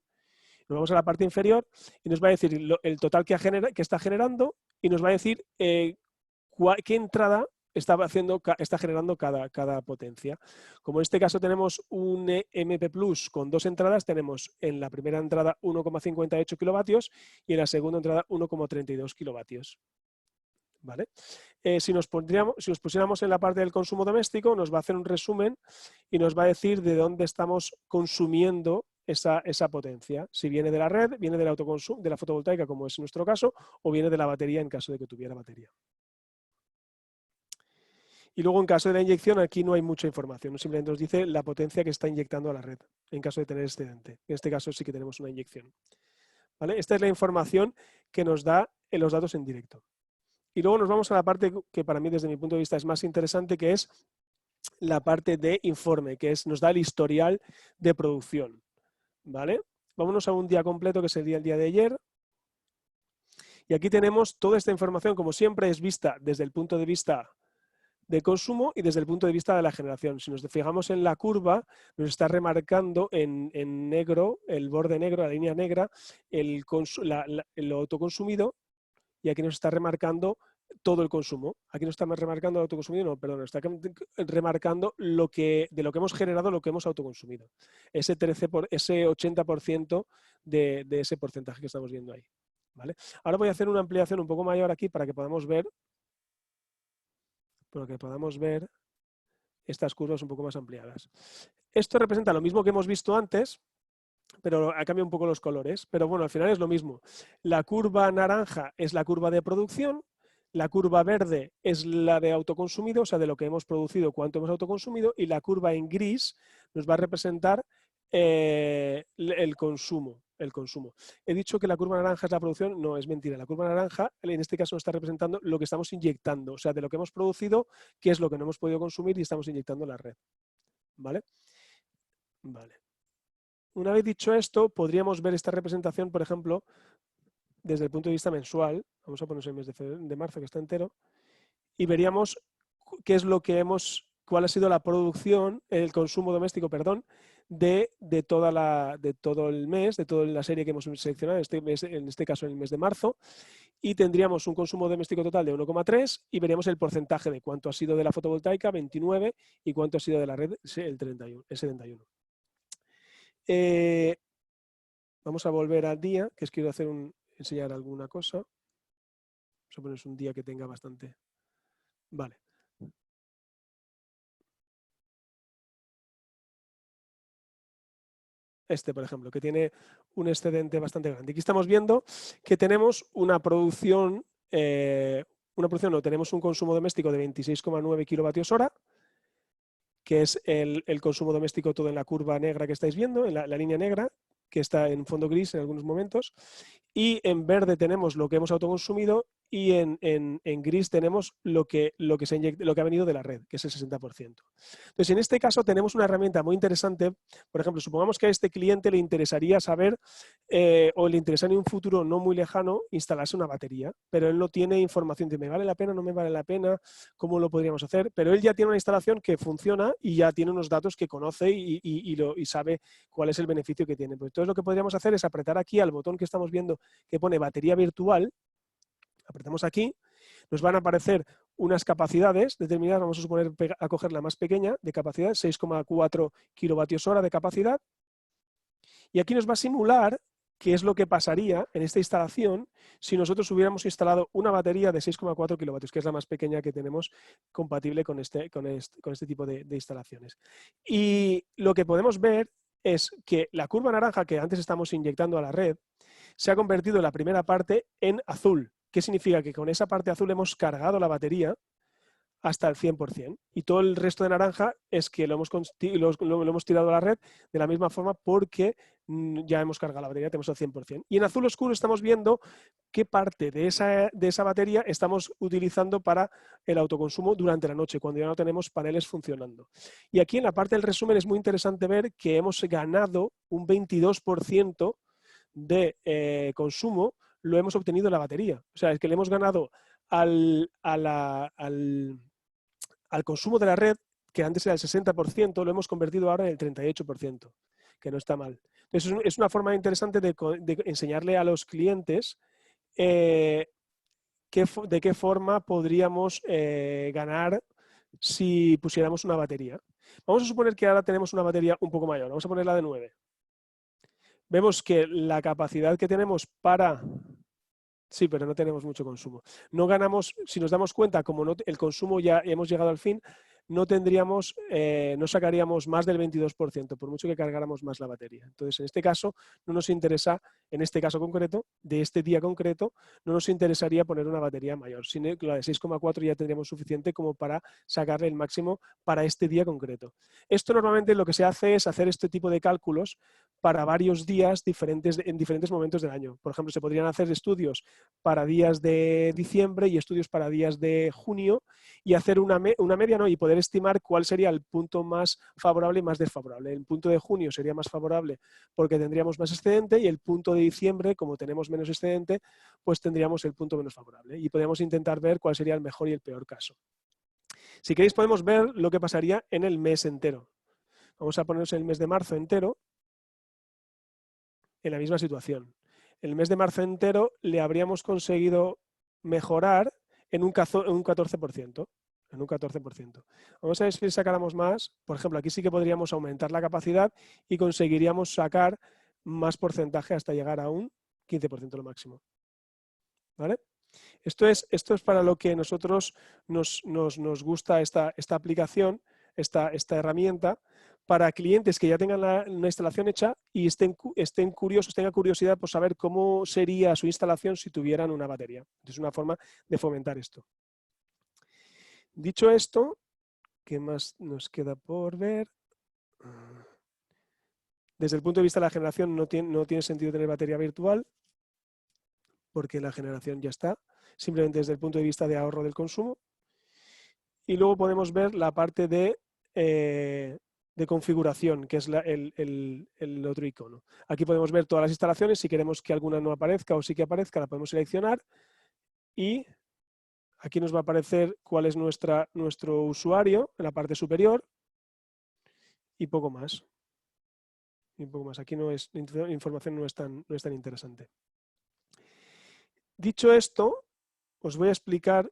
nos vamos a la parte inferior y nos va a decir el total que está generando y nos va a decir qué entrada está generando cada potencia. Como en este caso tenemos un MP Plus con 2 entradas, tenemos en la primera entrada 1,58 kilovatios y en la segunda entrada 1,32 kilovatios. ¿Vale? Si nos pusiéramos en la parte del consumo doméstico, nos va a hacer un resumen y nos va a decir de dónde estamos consumiendo esa potencia. Si viene de la red, viene del autoconsumo, de la fotovoltaica, como es nuestro caso, o viene de la batería en caso de que tuviera batería. Y luego, en caso de la inyección, aquí no hay mucha información. Simplemente nos dice la potencia que está inyectando a la red, en caso de tener excedente. En este caso sí que tenemos una inyección. ¿Vale? Esta es la información que nos da los datos en directo. Y luego nos vamos a la parte que para mí desde mi punto de vista es más interesante, que es la parte de informe, que nos da el historial de producción. ¿Vale? Vámonos a un día completo, que sería el día de ayer. Y aquí tenemos toda esta información, como siempre, es vista desde el punto de vista de consumo y desde el punto de vista de la generación. Si nos fijamos en la curva, nos está remarcando en negro, el borde negro, la línea negra, el autoconsumido, y aquí nos está remarcando todo el consumo. Aquí no está remarcando el autoconsumido, no, perdón, está remarcando de lo que hemos generado, lo que hemos autoconsumido. Ese 80% de ese porcentaje que estamos viendo ahí. ¿Vale? Ahora voy a hacer una ampliación un poco mayor aquí para que podamos ver estas curvas un poco más ampliadas. Esto representa lo mismo que hemos visto antes, pero ha cambiado un poco los colores. Pero bueno, al final es lo mismo. La curva naranja es la curva de producción, la curva verde es la de autoconsumido, o sea, de lo que hemos producido, cuánto hemos autoconsumido, y la curva en gris nos va a representar el consumo. He dicho que la curva naranja es la producción, no, es mentira. La curva naranja en este caso nos está representando lo que estamos inyectando, o sea, de lo que hemos producido, qué es lo que no hemos podido consumir y estamos inyectando en la red. ¿Vale? Vale. Una vez dicho esto, podríamos ver esta representación, por ejemplo, desde el punto de vista mensual. Vamos a ponerse el mes de marzo, que está entero, y veríamos qué es lo que cuál ha sido la producción, el consumo doméstico, perdón, de todo el mes, de toda la serie que hemos seleccionado, en este caso en el mes de marzo, y tendríamos un consumo doméstico total de 1,3 y veríamos el porcentaje de cuánto ha sido de la fotovoltaica, 29, y cuánto ha sido de la red, el 71. Vamos a volver al día, que quiero enseñar alguna cosa. Vamos a poner un día que tenga bastante. Vale. Por ejemplo, que tiene un excedente bastante grande. Aquí estamos viendo que tenemos una producción, tenemos un consumo doméstico de 26,9 kilovatios hora, que es el consumo doméstico todo en la curva negra que estáis viendo, en la línea negra, que está en fondo gris en algunos momentos, y en verde tenemos lo que hemos autoconsumido, y en gris tenemos lo que ha venido de la red, que es el 60%. Entonces, en este caso tenemos una herramienta muy interesante. Por ejemplo, supongamos que a este cliente le interesaría saber, o le interesa en un futuro no muy lejano, instalarse una batería, pero él no tiene información de ¿me vale la pena, no me vale la pena? ¿Cómo lo podríamos hacer? Pero él ya tiene una instalación que funciona y ya tiene unos datos que conoce y sabe cuál es el beneficio que tiene. Pues entonces lo que podríamos hacer es apretar aquí al botón que estamos viendo que pone batería virtual. Apretamos aquí, nos van a aparecer unas capacidades determinadas. Vamos a suponer a coger la más pequeña de capacidad, 6,4 kilovatios hora de capacidad. Y aquí nos va a simular qué es lo que pasaría en esta instalación si nosotros hubiéramos instalado una batería de 6,4 kilovatios, que es la más pequeña que tenemos compatible con este tipo de instalaciones. Y lo que podemos ver es que la curva naranja que antes estamos inyectando a la red se ha convertido en la primera parte en azul. ¿Qué significa? Que con esa parte azul hemos cargado la batería hasta el 100%. Y todo el resto de naranja es que lo hemos tirado a la red de la misma forma porque ya hemos cargado la batería, tenemos el 100%. Y en azul oscuro estamos viendo qué parte de esa batería estamos utilizando para el autoconsumo durante la noche, cuando ya no tenemos paneles funcionando. Y aquí en la parte del resumen es muy interesante ver que hemos ganado un 22% de consumo, lo hemos obtenido en la batería. O sea, es que le hemos ganado al consumo de la red, que antes era el 60%, lo hemos convertido ahora en el 38%, que no está mal. Entonces, es una forma interesante de enseñarle a los clientes de qué forma podríamos ganar si pusiéramos una batería. Vamos a suponer que ahora tenemos una batería un poco mayor. Vamos a ponerla de 9. Vemos que la capacidad que tenemos para... Sí, pero no tenemos mucho consumo. No ganamos, si nos damos cuenta, como el consumo ya hemos llegado al fin, no sacaríamos más del 22%, por mucho que cargáramos más la batería. Entonces, en este caso, no nos interesa, en este caso concreto, de este día concreto, no nos interesaría poner una batería mayor, sino que la de 6,4 ya tendríamos suficiente como para sacarle el máximo para este día concreto. Esto normalmente lo que se hace es hacer este tipo de cálculos para varios días en diferentes momentos del año. Por ejemplo, se podrían hacer estudios para días de diciembre y estudios para días de junio y hacer una media, ¿no? Y poder estimar cuál sería el punto más favorable y más desfavorable. El punto de junio sería más favorable porque tendríamos más excedente y el punto de diciembre, como tenemos menos excedente, pues tendríamos el punto menos favorable. Y podemos intentar ver cuál sería el mejor y el peor caso. Si queréis podemos ver lo que pasaría en el mes entero. Vamos a ponernos el mes de marzo entero en la misma situación. El mes de marzo entero le habríamos conseguido mejorar en un 14%. En un 14%. Vamos a ver si sacáramos más. Por ejemplo, aquí sí que podríamos aumentar la capacidad y conseguiríamos sacar más porcentaje hasta llegar a un 15% lo máximo. ¿Vale? Esto es para lo que nosotros nos gusta esta aplicación, esta herramienta, para clientes que ya tengan una instalación hecha y estén curiosos, tengan curiosidad por saber cómo sería su instalación si tuvieran una batería. Es una forma de fomentar esto. Dicho esto, ¿qué más nos queda por ver? Desde el punto de vista de la generación no tiene sentido tener batería virtual porque la generación ya está, simplemente desde el punto de vista de ahorro del consumo. Y luego podemos ver la parte de configuración, que es el otro icono. Aquí podemos ver todas las instalaciones. Si queremos que alguna no aparezca o sí que aparezca, la podemos seleccionar y aquí nos va a aparecer cuál es nuestro usuario en la parte superior y poco más. Y poco más. Aquí la información no es tan interesante. Dicho esto, os voy a explicar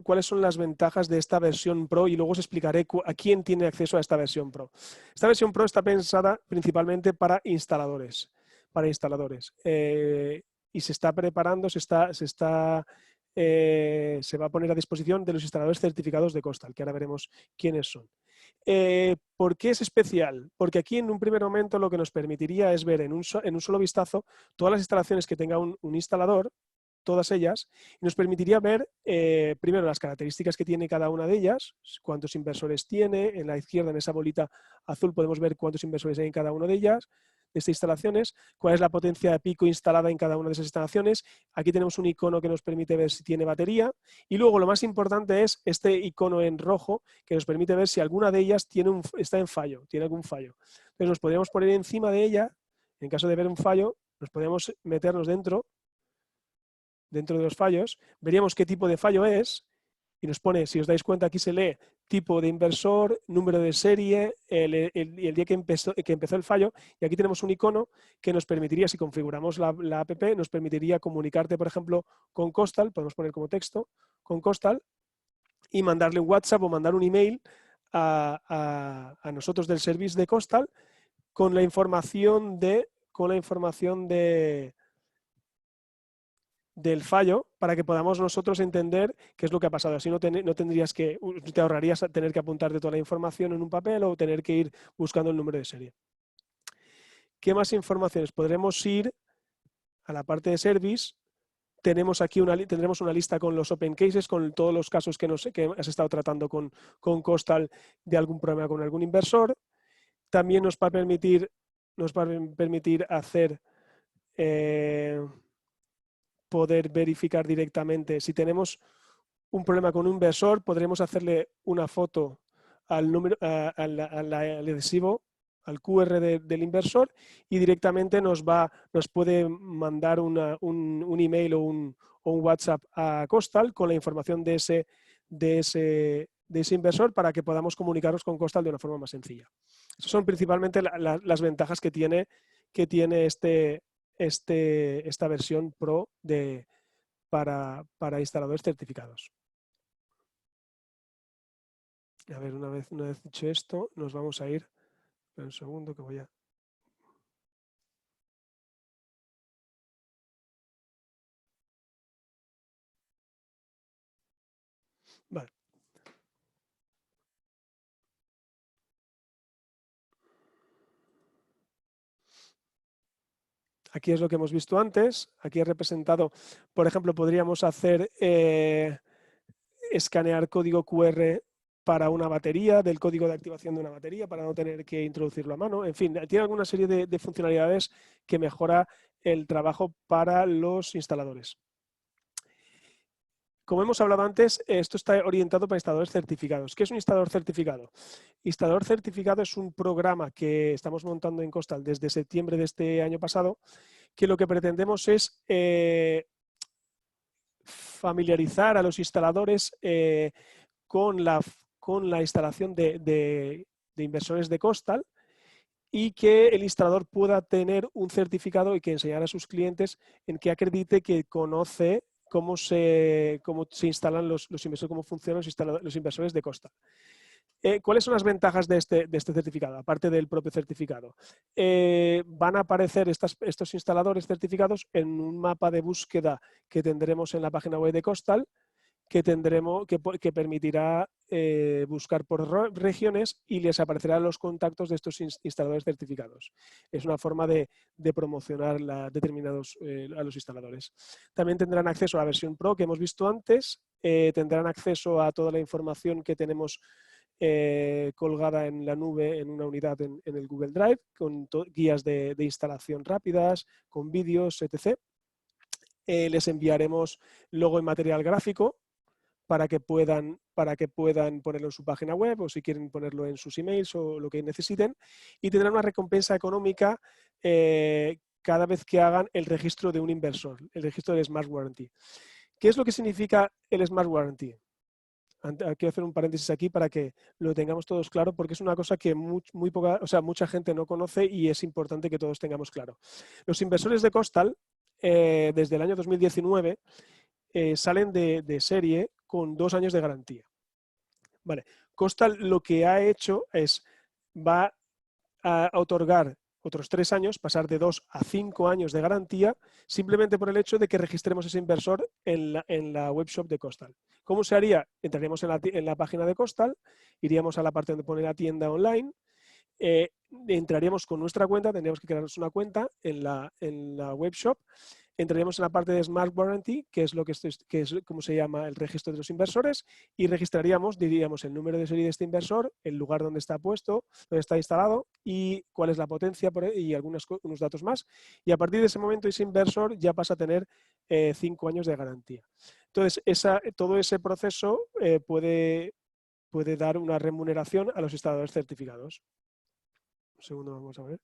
cuáles son las ventajas de esta versión Pro y luego os explicaré a quién tiene acceso a esta versión Pro. Esta versión Pro está pensada principalmente para instaladores. Y se está preparando, se va a poner a disposición de los instaladores certificados de Costal, que ahora veremos quiénes son. ¿Por qué es especial? Porque aquí en un primer momento lo que nos permitiría es ver en un solo vistazo todas las instalaciones que tenga un instalador, todas ellas, y nos permitiría ver primero las características que tiene cada una de ellas, cuántos inversores tiene. En la izquierda, en esa bolita azul, podemos ver cuántos inversores hay en cada una de ellas, de estas instalaciones, cuál es la potencia de pico instalada en cada una de esas instalaciones. Aquí tenemos un icono que nos permite ver si tiene batería y luego lo más importante es este icono en rojo que nos permite ver si alguna de ellas está en fallo, tiene algún fallo. Entonces nos podríamos poner encima de ella, en caso de ver un fallo, nos podemos meternos dentro de los fallos, veríamos qué tipo de fallo es y nos pone, si os dais cuenta, aquí se lee tipo de inversor, número de serie, el día que empezó el fallo, y aquí tenemos un icono que nos permitiría, si configuramos la app, nos permitiría comunicarte, por ejemplo, con Costal, podemos poner como texto, con Costal, y mandarle un WhatsApp o mandar un email a nosotros del servicio de Costal con la información del fallo para que podamos nosotros entender qué es lo que ha pasado. Así no te ahorrarías tener que apuntarte toda la información en un papel o tener que ir buscando el número de serie. ¿Qué más informaciones? Podremos ir a la parte de service. Tendremos una lista con los open cases, con todos los casos que has estado tratando con Costal de algún problema con algún inversor. También nos va a permitir hacer poder verificar directamente. Si tenemos un problema con un inversor, podremos hacerle una foto al adhesivo, al QR del inversor y directamente nos puede mandar un email o un WhatsApp a Costal con la información de ese inversor para que podamos comunicarnos con Costal de una forma más sencilla. Esas son principalmente las ventajas que tiene esta versión Pro para instaladores certificados. A ver, una vez dicho esto, nos vamos a ir. Un segundo que voy a... Vale. Aquí es lo que hemos visto antes. Aquí he representado, por ejemplo, podríamos hacer escanear código QR para una batería, del código de activación de una batería, para no tener que introducirlo a mano. En fin, tiene alguna serie de funcionalidades que mejora el trabajo para los instaladores. Como hemos hablado antes, esto está orientado para instaladores certificados. ¿Qué es un instalador certificado? Instalador certificado es un programa que estamos montando en Costal desde septiembre de este año pasado, que lo que pretendemos es familiarizar a los instaladores con la instalación de inversores de Costal y que el instalador pueda tener un certificado y que enseñar a sus clientes en que acredite que conoce cómo se instalan los inversores, cómo funcionan los inversores de Costal. ¿Cuáles son las ventajas de este certificado, aparte del propio certificado? Van a aparecer estos instaladores certificados en un mapa de búsqueda que tendremos en la página web de Costal, que permitirá buscar por regiones y les aparecerán los contactos de estos instaladores certificados. Es una forma de promocionar determinados a los instaladores. También tendrán acceso a la versión Pro que hemos visto antes, tendrán acceso a toda la información que tenemos colgada en la nube en una unidad en el Google Drive, con guías de instalación rápidas, con vídeos, etc. Les enviaremos luego en material gráfico para que puedan ponerlo en su página web o si quieren ponerlo en sus emails o lo que necesiten, y tendrán una recompensa económica cada vez que hagan el registro de un inversor, el registro del Smart Warranty. ¿Qué es lo que significa el Smart Warranty? Quiero hacer un paréntesis aquí para que lo tengamos todos claro, porque es una cosa que mucha gente no conoce y es importante que todos tengamos claro. Los inversores de Costal, desde el año 2019, salen de serie con 2 años de garantía. Vale. Costal lo que ha hecho va a otorgar otros 3 años, pasar de 2 a 5 años de garantía, simplemente por el hecho de que registremos ese inversor en la webshop de Costal. ¿Cómo se haría? Entraríamos en la página de Costal, iríamos a la parte donde pone la tienda online, entraríamos con nuestra cuenta, tendríamos que crearnos una cuenta en la webshop, entraríamos en la parte de Smart Warranty, que es como se llama el registro de los inversores, y registraríamos, diríamos, el número de serie de este inversor, el lugar donde está puesto, donde está instalado y cuál es la potencia y unos datos más. Y a partir de ese momento ese inversor ya pasa a tener 5 años de garantía. Entonces, todo ese proceso puede dar una remuneración a los instaladores certificados. Un segundo, vamos a ver.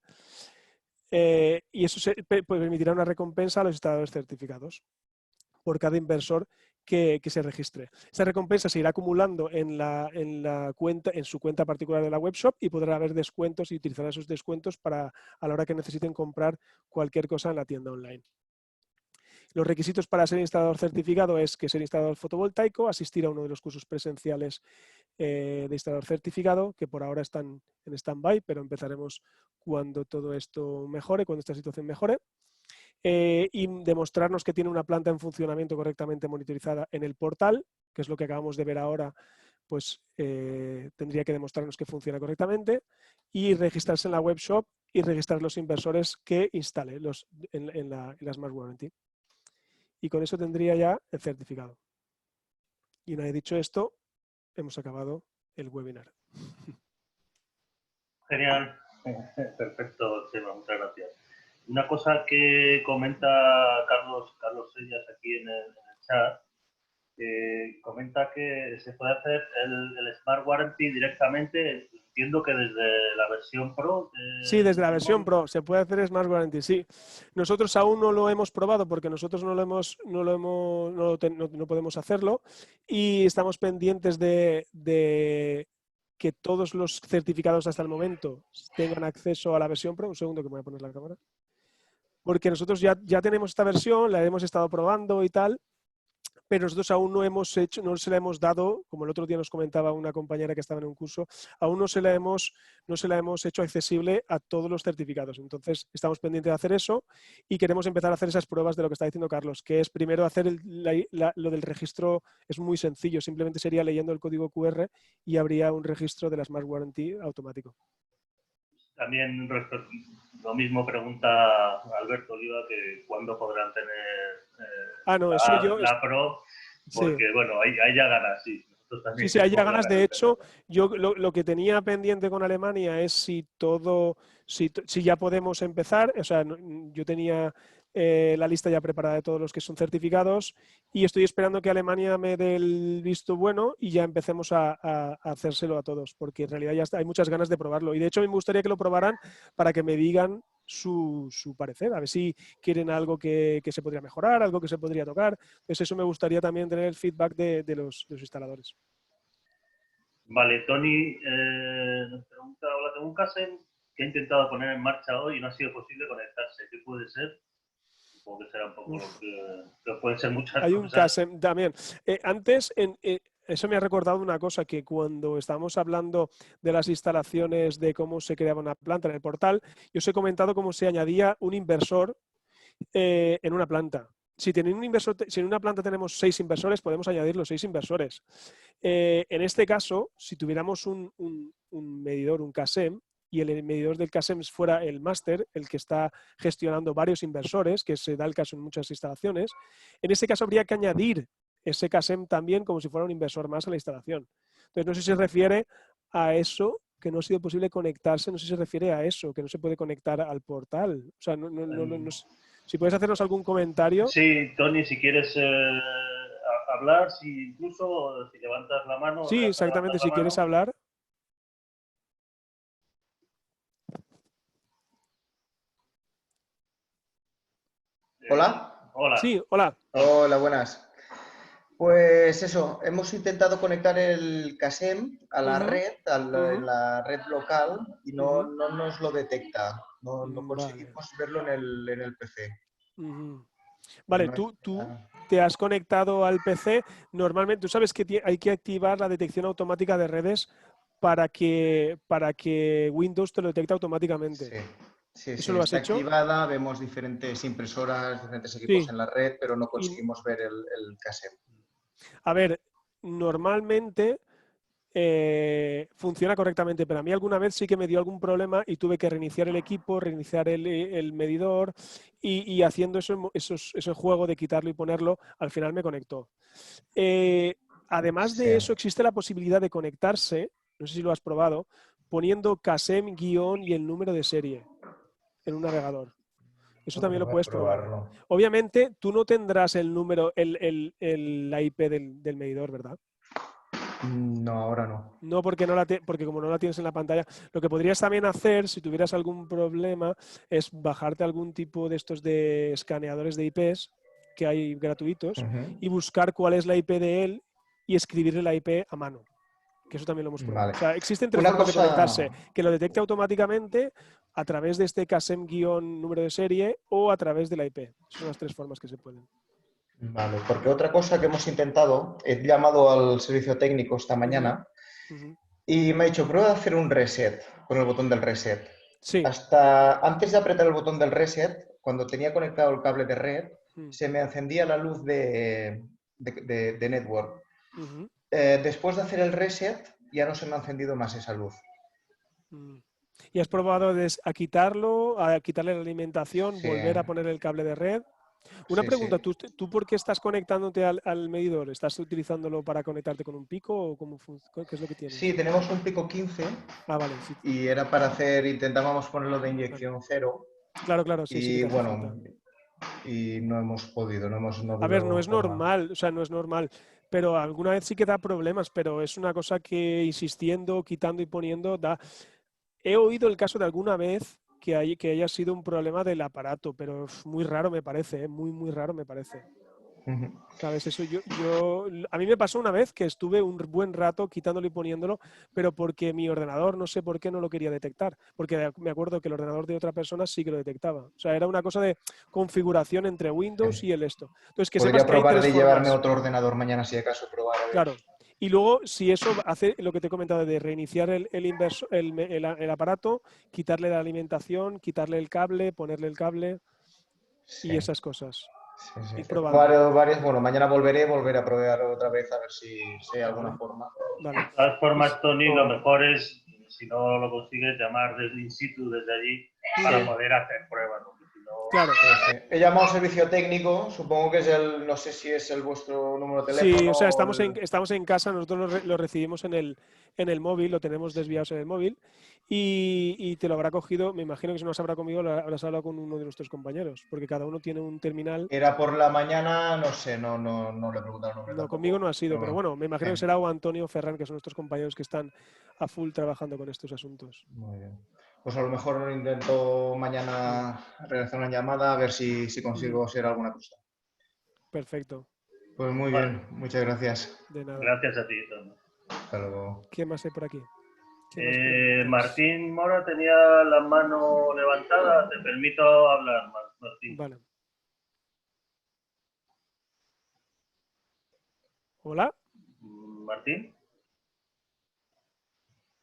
Y eso permitirá una recompensa a los instaladores certificados por cada inversor que se registre. Esa recompensa se irá acumulando en su cuenta particular de la webshop y podrá haber descuentos y utilizar esos descuentos a la hora que necesiten comprar cualquier cosa en la tienda online. Los requisitos para ser instalador certificado es que ser instalador fotovoltaico, asistir a uno de los cursos presenciales de instalador certificado, que por ahora están en stand-by, pero empezaremos cuando todo esto mejore, cuando esta situación mejore. Y demostrarnos que tiene una planta en funcionamiento correctamente monitorizada en el portal, que es lo que acabamos de ver ahora, pues tendría que demostrarnos que funciona correctamente, y registrarse en la webshop y registrar los inversores que instale en la Smart Warranty. Y con eso tendría ya el certificado. Y una vez dicho esto, hemos acabado el webinar. Genial, perfecto, Chema, muchas gracias. Una cosa que comenta Carlos Sellas aquí en el chat, comenta que se puede hacer el Smart Warranty directamente, entiendo que desde la versión Pro. Sí, desde la versión Pro se puede hacer Smart Warranty, sí. Nosotros aún no lo hemos probado porque nosotros no podemos hacerlo y estamos pendientes de que todos los certificados hasta el momento tengan acceso a la versión Pro. Un segundo que me voy a poner la cámara. Porque nosotros ya tenemos esta versión, la hemos estado probando y tal, pero nosotros aún no se la hemos dado, como el otro día nos comentaba una compañera que estaba en un curso, aún no se la hemos hecho accesible a todos los certificados. Entonces, estamos pendientes de hacer eso y queremos empezar a hacer esas pruebas de lo que está diciendo Carlos, que es primero hacer lo del registro. Es muy sencillo, simplemente sería leyendo el código QR y habría un registro de la Smart Warranty automático. también lo mismo pregunta Alberto Oliva, que cuándo podrán tener no, eso yo... la Pro, porque Sí. bueno, hay ya ganas, sí. Sí, hay ya ganas. De hecho, yo lo que tenía pendiente con Alemania es si ya podemos empezar. O sea, yo tenía la lista ya preparada de todos los que son certificados y estoy esperando que Alemania me dé el visto bueno y ya empecemos a hacérselo a todos, porque en realidad ya hay muchas ganas de probarlo. Y de hecho me gustaría que lo probaran para que me digan su parecer, a ver si quieren algo que se podría mejorar, algo que se podría tocar. Entonces eso me gustaría también tener el feedback de los instaladores. Vale, Tony nos pregunta, hola, tengo un Kasem que he intentado poner en marcha hoy y no ha sido posible conectarse. ¿Qué puede ser? Supongo que será un poco lo que pueden ser muchas Hay cosas. un Kasem también. Antes, eso me ha recordado una cosa, que cuando estábamos hablando de las instalaciones, de cómo se creaba una planta en el portal, yo os he comentado cómo se añadía un inversor en una planta. Si en una planta tenemos 6 inversores, podemos añadir los 6 inversores. En este caso, si tuviéramos un medidor, un Kasem, y el medidor del Kasem fuera el máster, el que está gestionando varios inversores, que se da el caso en muchas instalaciones, en ese caso habría que añadir ese Kasem también como si fuera un inversor más a la instalación. Entonces, no sé si se refiere a eso, que no ha sido posible conectarse, no sé si se refiere a eso, que no se puede conectar al portal. O sea, no sé. Si puedes hacernos algún comentario. Sí, Tony, si quieres hablar, incluso si levantas la mano. Sí, exactamente, si quieres hablar. ¿Hola? Hola. Sí, hola. Hola, buenas. Pues eso, hemos intentado conectar el Kasem a la red, en la red local, y no nos lo detecta. No conseguimos verlo en el PC. Vale, No tú te has conectado al PC. Normalmente, tú sabes que hay que activar la detección automática de redes para que Windows te lo detecte automáticamente. Sí, ¿Eso lo has está hecho? activada, vemos diferentes impresoras, diferentes equipos en la red, pero no conseguimos ver el Kasem. A ver, normalmente funciona correctamente, pero a mí alguna vez sí que me dio algún problema y tuve que reiniciar el equipo, reiniciar el medidor y haciendo ese juego de quitarlo y ponerlo, al final me conectó. Además de eso, existe la posibilidad de conectarse, no sé si lo has probado, poniendo Kasem guión y el número de serie en un navegador. Eso también lo puedes probar. Obviamente, tú no tendrás el número, la IP del medidor, ¿verdad? No, ahora no. No, porque como no la tienes en la pantalla. Lo que podrías también hacer, si tuvieras algún problema, es bajarte algún tipo de estos de escaneadores de IPs que hay gratuitos y buscar cuál es la IP de él y escribirle la IP a mano. Que eso también lo hemos probado. Vale. O sea, existen 3 formas de conectarse. Que lo detecte automáticamente a través de este Kasem guión número de serie o a través de la IP. Esas son las 3 formas que se pueden. Vale, porque otra cosa que hemos intentado, he llamado al servicio técnico esta mañana y me ha dicho, prueba de hacer un reset con el botón del reset. Sí. Hasta antes de apretar el botón del reset, cuando tenía conectado el cable de red, se me encendía la luz de network. Después de hacer el reset, ya no se me ha encendido más esa luz. ¿Y has probado a quitarle la alimentación, volver a poner el cable de red? Una pregunta, ¿tú por qué estás conectándote al medidor? ¿Estás utilizándolo para conectarte con un pico o qué es lo que tienes? Sí, tenemos un pico 15 vale, sí. Y era para intentábamos ponerlo de inyección cero. Claro, sí, sí que te hace falta. Y no hemos podido, A ver, no es normal, o sea, no es normal, pero alguna vez sí que da problemas, pero es una cosa que insistiendo, quitando y poniendo da... He oído el caso de alguna vez que haya sido un problema del aparato, pero muy raro me parece, muy raro me parece. ¿Sabes? Eso a mí me pasó una vez que estuve un buen rato quitándolo y poniéndolo, pero porque mi ordenador, no sé por qué, no lo quería detectar. Porque me acuerdo que el ordenador de otra persona sí que lo detectaba. O sea, era una cosa de configuración entre Windows y el esto. Entonces, que sepas Podría que hay probar 3 de formas. llevarme otro ordenador mañana si acaso probar. Claro. Y luego, si eso hace lo que te he comentado de reiniciar el aparato, quitarle la alimentación, quitarle el cable, ponerle el cable y esas cosas. Sí. Varios, bueno, mañana volveré a probar otra vez a ver si hay alguna forma. Vale. De todas formas, Tony, lo mejor es, si no lo consigues, llamar desde in situ, desde allí, para poder hacer pruebas, porque si no... Claro. He llamado al servicio técnico, supongo que es no sé si es el vuestro número de teléfono. Sí, o sea, estamos en casa, nosotros lo recibimos en el móvil, lo tenemos desviados en el móvil y te lo habrá cogido, me imagino que si no se habrá conmigo, lo habrás hablado con uno de nuestros compañeros, porque cada uno tiene un terminal. Era por la mañana, no sé, no le he preguntado el nombre No, tampoco. conmigo no ha sido, pero bueno, bueno, me imagino que será o Antonio o Ferran, que son nuestros compañeros que están a full trabajando con estos asuntos. Muy bien. Pues a lo mejor intento mañana realizar una llamada a ver si consigo ser alguna cosa. Perfecto, Pues muy Vale. bien, muchas gracias. de nada. Gracias a ti, Tom. Hasta luego. ¿Qué más hay por aquí? ¿Qué más preguntas? Martín Mora tenía la mano levantada. Te permito hablar, Martín. Vale. ¿Hola? ¿Martín?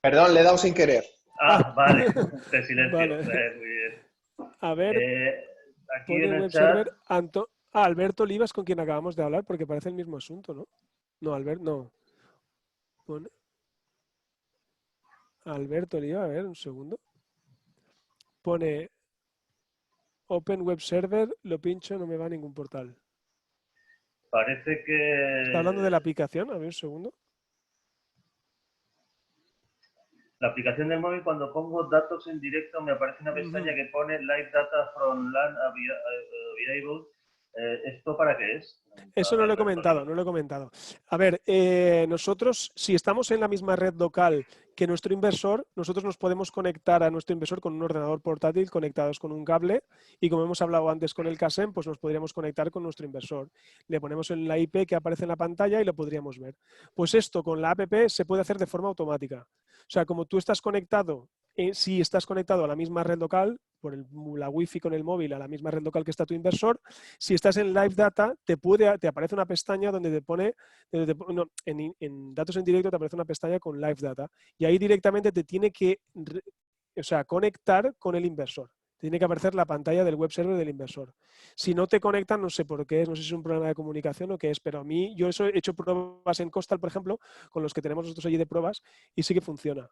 Perdón, le he dado sin querer. Vale. Te silencio. Vale. Muy bien. A ver, Aquí pone en el web chat... server Alberto Olivas, con quien acabamos de hablar, porque parece el mismo asunto, ¿no? No, Alberto, no. Pone Alberto Olivas, a ver, un segundo. Pone Open Web Server, lo pincho, no me va a ningún portal. Parece que... ¿Está hablando de la aplicación? A ver, un segundo. La aplicación del móvil, cuando pongo datos en directo, me aparece una pestaña que pone Live Data from LAN Available. ¿Esto para qué es? Eso no lo he comentado, no lo he comentado. A ver, nosotros, si estamos en la misma red local que nuestro inversor, nosotros nos podemos conectar a nuestro inversor con un ordenador portátil conectados con un cable y como hemos hablado antes con el CASEM, pues nos podríamos conectar con nuestro inversor. Le ponemos en la IP que aparece en la pantalla y lo podríamos ver. Pues esto con la app se puede hacer de forma automática. O sea, como tú estás conectado, si estás conectado a la misma red local, por la wifi con el móvil a la misma red local que está tu inversor, si estás en Live Data, te aparece una pestaña donde te pone, en datos en directo te aparece una pestaña con Live Data y ahí directamente te tiene que conectar con el inversor. Tiene que aparecer la pantalla del web server del inversor. Si no te conectan, no sé por qué es, no sé si es un problema de comunicación o qué es, pero a mí, yo he hecho pruebas en Costal, por ejemplo, con los que tenemos nosotros allí de pruebas y sí que funciona.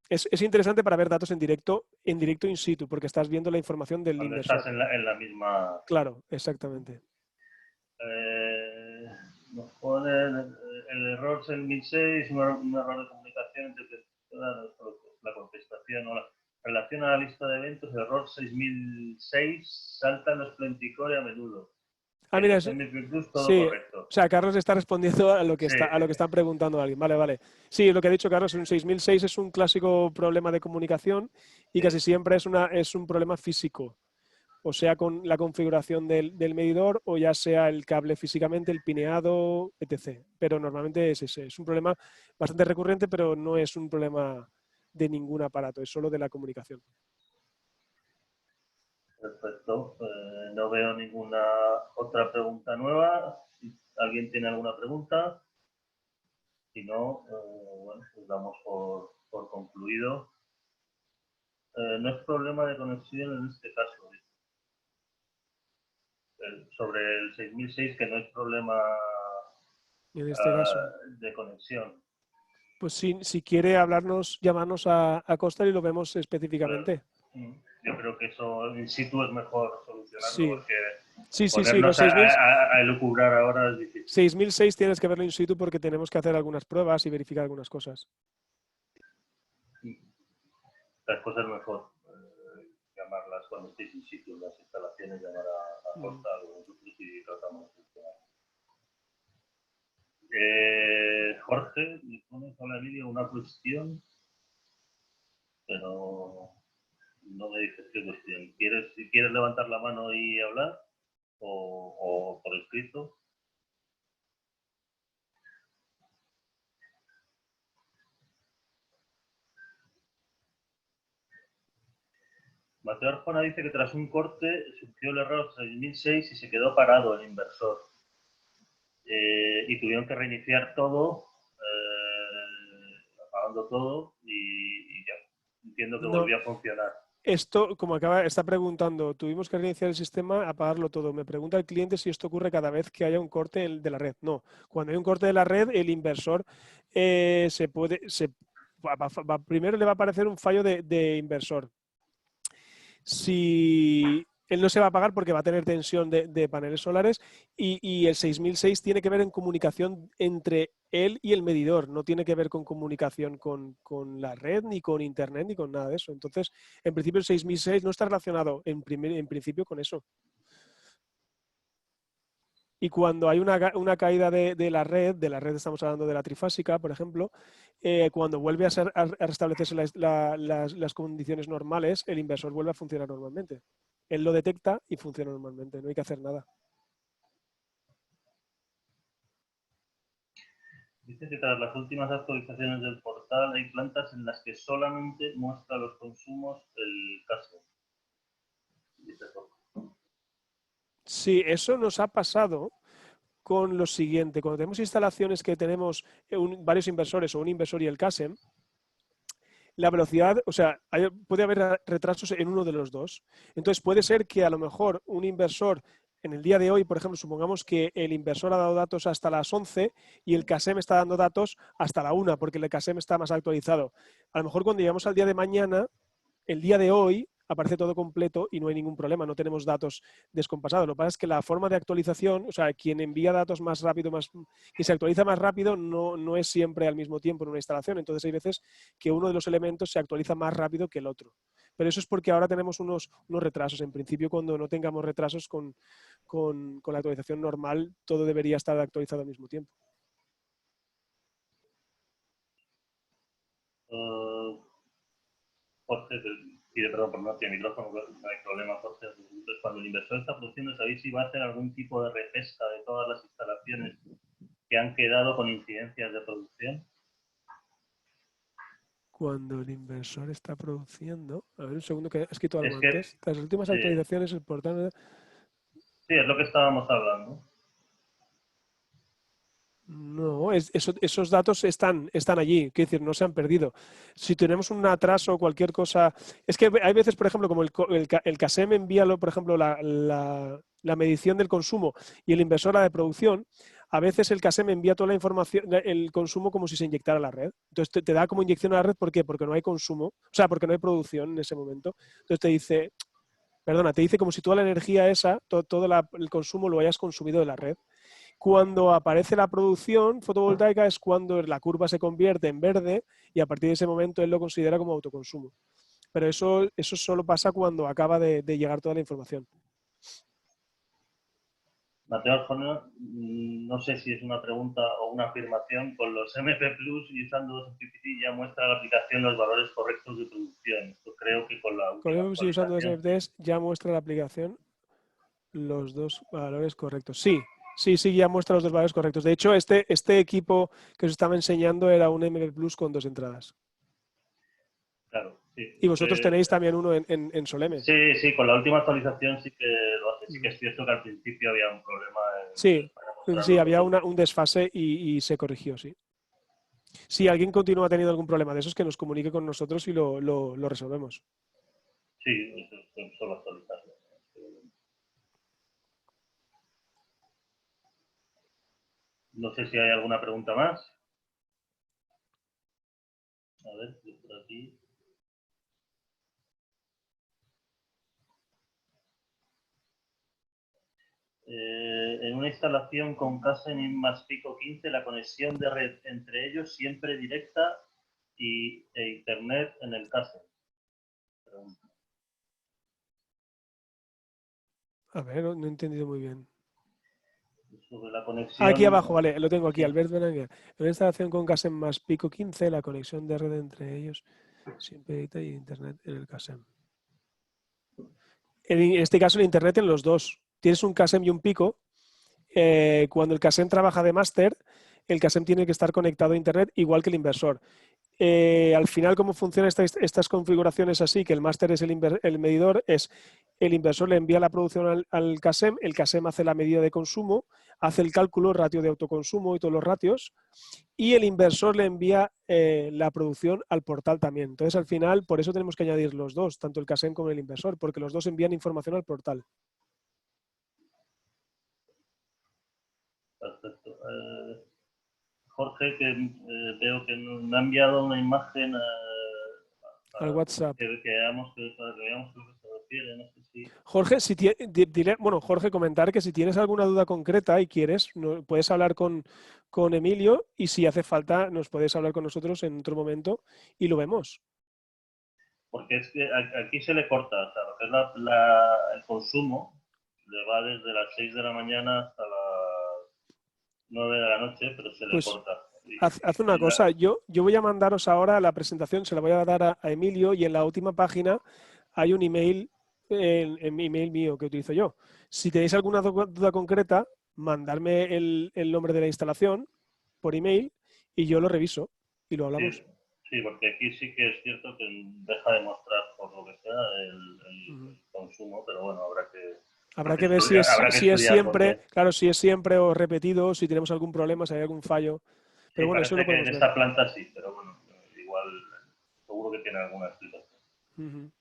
Es interesante para ver datos en directo in situ, porque estás viendo la información del Cuando inversor. estás en la misma... Claro, exactamente. Nos pone el error 6006, un error de comunicación entre la contestación o la relación a la lista de eventos, el error 6006 salta en los plenticore a menudo. Mira, Todo sí, correcto. o sea, Carlos está respondiendo a lo que Sí. están preguntando a alguien. Vale, vale. Sí, lo que ha dicho Carlos, un 6006 es un clásico problema de comunicación y casi siempre es un problema físico. O sea, con la configuración del medidor o ya sea el cable físicamente, el pineado, etc. Pero normalmente es ese. Es un problema bastante recurrente, pero no es un problema de ningún aparato, es solo de la comunicación. Perfecto. No veo ninguna otra pregunta nueva. Si alguien tiene alguna pregunta. Si no, bueno, pues damos por concluido. No es problema de conexión en este caso. Sobre el 6006, que no es problema En este caso. de conexión. Pues si quiere llamarnos a Costal y lo vemos específicamente. Yo creo que eso in situ es mejor solucionarlo, Sí. porque Sí, ponernos los 6000. a elucubrar ahora es difícil. 6006 tienes que verlo in situ porque tenemos que hacer algunas pruebas y verificar algunas cosas. Las cosas mejor llamarlas cuando estéis in situ, las instalaciones, llamar a Costal o nosotros y tratamos de solucionar. Jorge, me pones a la vídeo una cuestión, pero no me dices qué cuestión. Si quieres levantar la mano y hablar o por escrito? Mateo Arjona dice que tras un corte surgió el error 6006 y se quedó parado el inversor. Y tuvieron que reiniciar todo, apagando todo y ya. Entiendo que volvió a funcionar. esto, como está preguntando, tuvimos que reiniciar el sistema, apagarlo todo. Me pregunta el cliente si esto ocurre cada vez que haya un corte de la red. No, cuando hay un corte de la red, el inversor primero le va a aparecer un fallo de inversor. Si él no se va a apagar porque va a tener tensión de paneles solares y el 6006 tiene que ver en comunicación entre él y el medidor, no tiene que ver con comunicación con la red, ni con internet, ni con nada de eso. Entonces, en principio el 6006 no está relacionado en principio con eso. Y cuando hay una caída de la red estamos hablando de la trifásica, por ejemplo, cuando vuelve a restablecerse las condiciones normales, el inversor vuelve a funcionar normalmente. Él lo detecta y funciona normalmente, no hay que hacer nada. Dice que tras las últimas actualizaciones del portal hay plantas en las que solamente muestra los consumos el caso. Sí, eso nos ha pasado con lo siguiente. Cuando tenemos instalaciones que tenemos varios inversores o un inversor y el CASEM, la velocidad, o sea, puede haber retrasos en uno de los dos. Entonces puede ser que a lo mejor un inversor en el día de hoy, por ejemplo, supongamos que el inversor ha dado datos hasta las 11 y el CASEM está dando datos hasta la 1 porque el CASEM está más actualizado. A lo mejor cuando llegamos al día de mañana, el día de hoy aparece todo completo y no hay ningún problema, no tenemos datos descompasados. Lo que pasa es que la forma de actualización, o sea, quien envía datos más rápido, que se actualiza más rápido, no es siempre al mismo tiempo en una instalación. Entonces hay veces que uno de los elementos se actualiza más rápido que el otro. Pero eso es porque ahora tenemos unos retrasos. En principio, cuando no tengamos retrasos con la actualización normal, todo debería estar actualizado al mismo tiempo. Jorge, pide perdón por no tiene micrófono, no hay problema, Jorge. Entonces, cuando el inversor está produciendo, ¿sabéis si va a hacer algún tipo de repesca de todas las instalaciones que han quedado con incidencias de producción? Cuando el inversor está produciendo... A ver, un segundo, que he escrito algo que, antes. Las últimas actualizaciones, el portal... Sí, es lo que estábamos hablando. No, esos datos están allí, quiero decir, no se han perdido. Si tenemos un atraso o cualquier cosa... Es que hay veces, por ejemplo, como el CASEM envía, por ejemplo, la medición del consumo y el inversor la de producción, a veces el CASEM envía toda la información, el consumo como si se inyectara a la red. Entonces te da como inyección a la red, ¿por qué? Porque no hay consumo, o sea, porque no hay producción en ese momento. Entonces te dice, te dice como si toda la energía esa, todo el consumo lo hayas consumido de la red. Cuando aparece la producción fotovoltaica es cuando la curva se convierte en verde y a partir de ese momento él lo considera como autoconsumo. Pero eso solo pasa cuando acaba de llegar toda la información. Mateo Arjona, no sé si es una pregunta o una afirmación, con los MP Plus y usando SMPT ya muestra la aplicación los valores correctos de producción. Yo creo que con la última Con usando SMPTs ya muestra la aplicación los dos valores correctos. Sí, ya muestra los dos valores correctos. De hecho, este equipo que os estaba enseñando era un MP Plus con 2 entradas. Claro, sí. Y vosotros tenéis también uno en Soleme. Sí, con la última actualización sí que lo hace. Sí que es cierto que al principio había un problema. Sí, había un desfase y se corrigió, sí. Si alguien continúa teniendo algún problema de esos, que nos comunique con nosotros y lo resolvemos. Sí, solo actualizarlo. No sé si hay alguna pregunta más. A ver, por aquí. En una instalación con CASEM más pico 15, la conexión de red entre ellos siempre directa e internet en el CASEM. A ver, no he entendido muy bien. Sobre la conexión... Aquí abajo, vale, lo tengo aquí, Albert Berenguer. En una instalación con CASEM más pico 15, la conexión de red entre ellos siempre directa y internet en el CASEM. En este caso, el internet en los dos. Tienes un CASEM y un pico. Cuando el CASEM trabaja de máster, el CASEM tiene que estar conectado a internet igual que el inversor. al final, cómo funcionan estas configuraciones así, que el máster es el medidor, es el inversor le envía la producción al CASEM, el CASEM hace la medida de consumo, hace el cálculo, ratio de autoconsumo y todos los ratios, y el inversor le envía la producción al portal también. Entonces, al final, por eso tenemos que añadir los dos, tanto el CASEM como el inversor, porque los dos envían información al portal. Perfecto. Jorge, que veo que me ha enviado una imagen Al WhatsApp. para que veamos lo que se refiere. No sé si... Jorge, bueno, Jorge, comentar que si tienes alguna duda concreta y quieres, puedes hablar con Emilio y si hace falta nos puedes hablar con nosotros en otro momento y lo vemos. Porque es que aquí se le corta, o sea, lo que es el consumo le va desde las 6 de la mañana hasta las 9 de la noche, pero se le Pues corta. haz una cosa, yo voy a mandaros ahora la presentación, se la voy a dar a Emilio y en la última página hay un email, en mi email mío que utilizo yo. Si tenéis alguna duda concreta, mandarme el nombre de la instalación por email y yo lo reviso y lo hablamos. Sí, porque aquí sí que es cierto que deja de mostrar, por lo que sea, el consumo, pero bueno, habrá que ver si es siempre, claro, si es siempre o repetido, si tenemos algún problema, si hay algún fallo. Pero sí, bueno, eso lo podemos en ver. esta planta sí, pero bueno, igual seguro que tiene alguna explicación.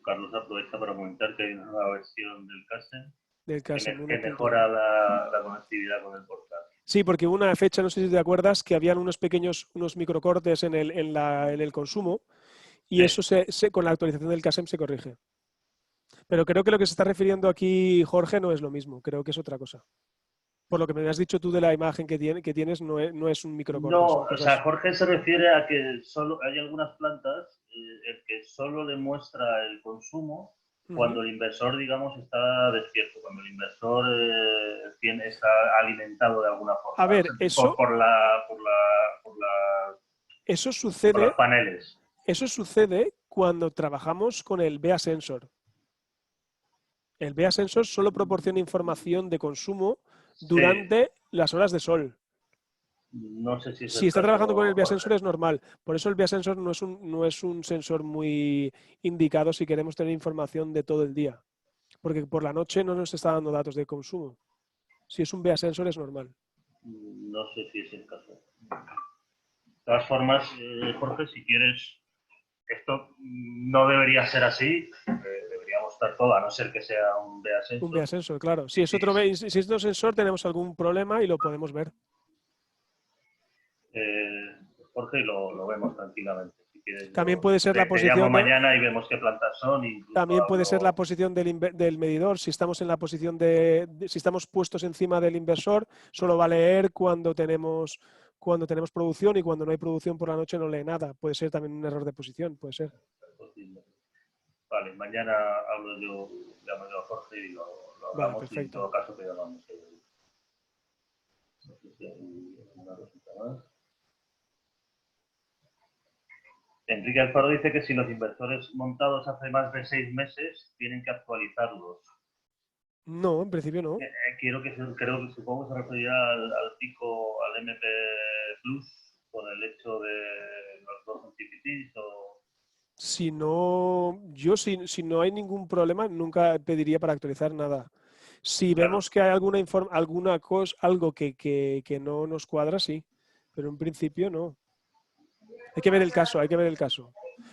Carlos aprovecha para comentar que hay una nueva versión del CASEM que mejora la conectividad con el portal. Sí, porque hubo una fecha, no sé si te acuerdas, que habían unos microcortes en el consumo y eso con la actualización del CASEM se corrige. Pero creo que lo que se está refiriendo aquí Jorge no es lo mismo, creo que es otra cosa. Por lo que me has dicho tú de la imagen que tienes, no es un microcorte. No, o sea, Jorge se refiere a que solo hay algunas plantas el que solo le muestra el consumo cuando el inversor, digamos, está despierto, cuando el inversor está alimentado de alguna forma. A ver, eso... Eso sucede... Por los paneles. Eso sucede cuando trabajamos con el BEA Sensor. El BEA Sensor solo proporciona información de consumo durante las horas de sol. No sé si está trabajando con el BEA Sensor es normal. Por eso el BEA Sensor no es un sensor muy indicado si queremos tener información de todo el día. Porque por la noche no nos está dando datos de consumo. Si es un BEA Sensor es normal. No sé si es el caso. De todas formas, Jorge, si quieres, esto no debería ser así. Deberíamos estar todo, a no ser que sea un BEA Sensor. Un BEA Sensor, claro. Si es otro sensor, tenemos algún problema y lo podemos ver. Jorge, lo vemos tranquilamente. Si quieres, también puede ser la posición. Te llamo mañana y vemos qué plantas son. También puede ser la posición del medidor. Si estamos en la posición si estamos puestos encima del inversor, solo va a leer cuando tenemos producción y cuando no hay producción por la noche no lee nada. Puede ser también un error de posición, puede ser. Vale, mañana llamo yo a Jorge y lo hablamos. Vale, y en todo caso te llamamos. No sé si hay una cosita más. Enrique Alfaro dice que si los inversores montados hace más de 6 meses, tienen que actualizarlos. No, en principio no. Creo que supongo que se refería al pico, al MP Plus, con el hecho de los 2 CPTs o... Si no hay ningún problema, nunca pediría para actualizar nada. Si vemos que hay alguna cosa, algo que no nos cuadra, sí. Pero en principio no. Hay que ver el caso,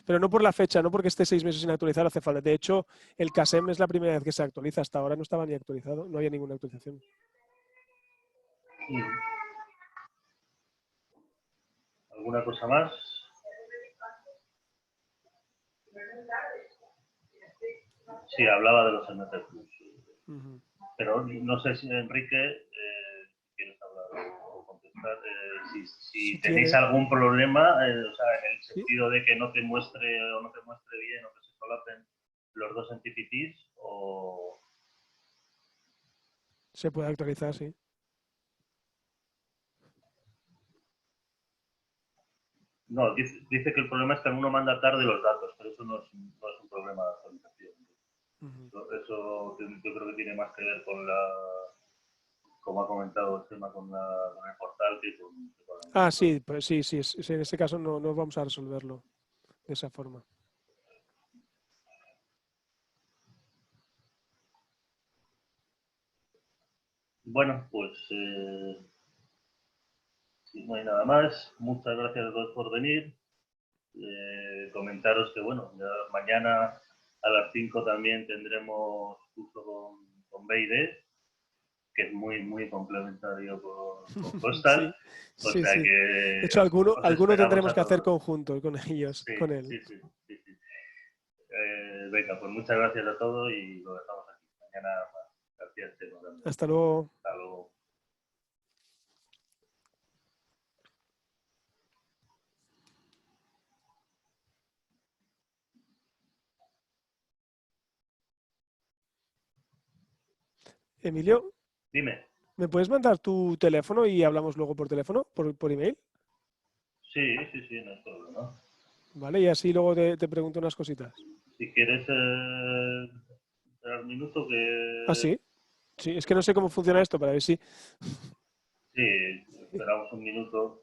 Pero no por la fecha, no porque esté 6 meses sin actualizar hace falta. De hecho, el CASEM es la primera vez que se actualiza. Hasta ahora no estaba ni actualizado, no había ninguna actualización. ¿Alguna cosa más? Sí, hablaba de los MP Plus. Pero no sé si, Enrique, quieres hablar o contestar. Si tenéis algún problema, o sea, en el sentido de que no te muestre o no te muestre bien o que se solapen los 2 NTPTs o... Se puede actualizar, sí. No, dice que el problema es que uno manda tarde los datos, pero eso no es un problema de actualización. Eso yo creo que tiene más que ver con como ha comentado el tema con el portal que con Ah, sí, pues sí, en este caso no vamos a resolverlo de esa forma. Bueno, pues si no hay nada más, muchas gracias a todos por venir. Comentaros que, bueno, ya mañana a las 5 también tendremos curso con B&D, que es muy complementario con Postal. Sí, O sí, sea sí. que De hecho, alguno esperamos tendremos a que hacer todos. conjunto con ellos, Sí, con él. sí. Venga, pues muchas gracias a todos y lo dejamos aquí. Mañana más. Gracias, nos vemos. Hasta luego. Hasta luego. Emilio, Dime. ¿me puedes mandar tu teléfono y hablamos luego por teléfono, por email? Sí, no hay problema. Vale, y así luego te pregunto unas cositas. Si quieres esperar un minuto Ah, que... sí. Sí, es que no sé cómo funciona esto para ver si... Sí, esperamos un minuto.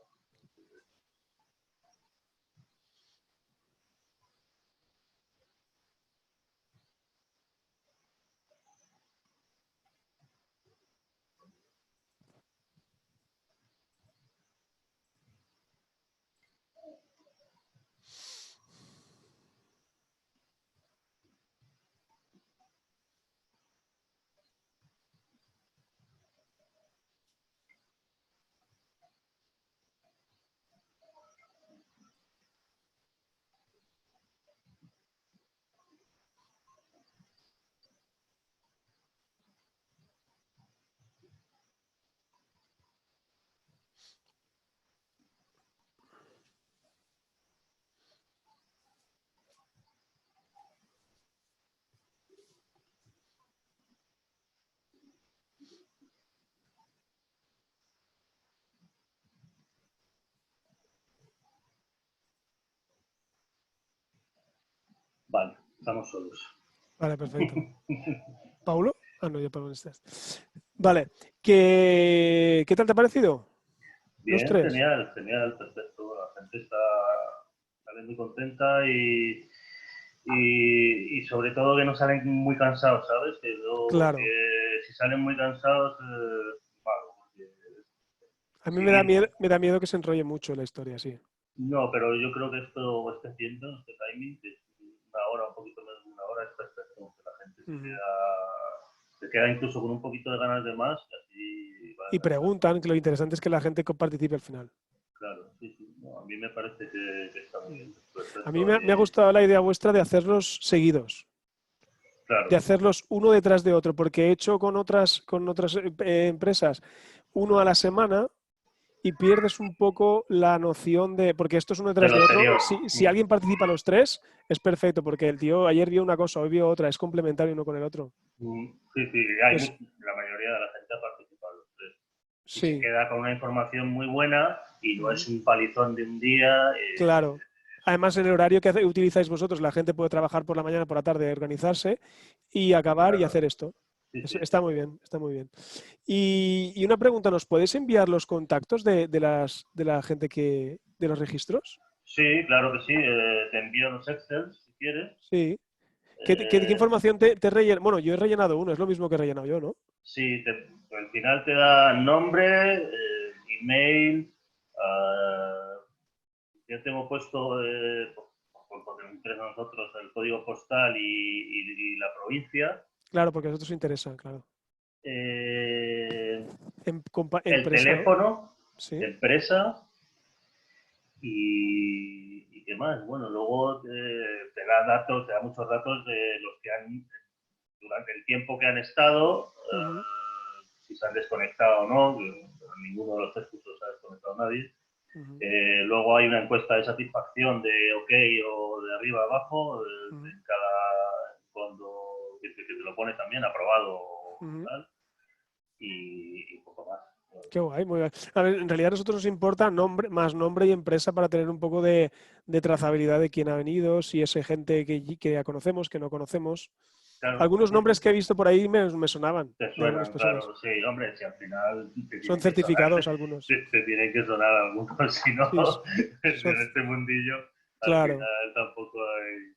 Vale, estamos solos. Vale, perfecto. ¿Paulo? Ah, no, ya Paulo no estás. Vale, ¿qué tal te ha parecido? Los Bien, tres. genial, perfecto. La gente sale muy contenta y sobre todo que no salen muy cansados, ¿sabes? Claro. Que si salen muy cansados, malo. A mí Seguir. me da miedo que se enrolle mucho la historia, sí. No, pero yo creo que este tiempo, este timing, que es una hora, un poquito menos de una hora, es perfecto. Que la gente se queda incluso con un poquito de ganas de más y así va a Y preguntan, que lo interesante es que la gente participe al final. Claro, sí. No, a mí me parece que está muy bien. A mí me ha gustado la idea vuestra de hacerlos seguidos. Claro. De hacerlos uno detrás de otro, porque he hecho con otras empresas uno a la semana y pierdes un poco la noción de, porque esto es uno detrás de otro, si alguien participa los tres, es perfecto, porque el tío ayer vio una cosa, hoy vio otra, es complementario uno con el otro. Sí, la mayoría de la gente ha participado los tres. Y se queda con una información muy buena y no es un palizón de un día. Claro. Además, en el horario que utilizáis vosotros, la gente puede trabajar por la mañana, por la tarde, organizarse y acabar y hacer esto. Está muy bien, está muy bien. Y una pregunta, ¿nos podéis enviar los contactos de la gente de los registros? Sí, claro que sí. Te envío los Excel si quieres. Sí. ¿Qué información te rellena? Bueno, yo he rellenado uno, es lo mismo que he rellenado yo, ¿no? Sí, al final te da nombre, email. Yo tengo puesto, porque nos interesa a nosotros, el código postal y la provincia. Claro, porque a nosotros nos interesa, claro. El Empresa, teléfono, ¿no? Sí. empresa y qué más. Bueno, luego te da muchos datos de los que han, durante el tiempo que han estado, si se han desconectado o no. Ninguno de los tres cursos se ha desconectado nadie. Luego hay una encuesta de satisfacción de OK o de arriba a abajo, en que te lo pone también aprobado tal, y poco más. Qué guay, muy bien. A ver, en realidad a nosotros nos importa más nombre y empresa para tener un poco de trazabilidad de quién ha venido, si es gente que ya conocemos, que no conocemos. Claro, Algunos nombres que he visto por ahí me sonaban. te De algunas suenan, personas. claro. Sí, hombre, si al final Son certificados algunos. te tienen que sonar algunos, si no, Sí, son, en este mundillo al claro. final tampoco hay...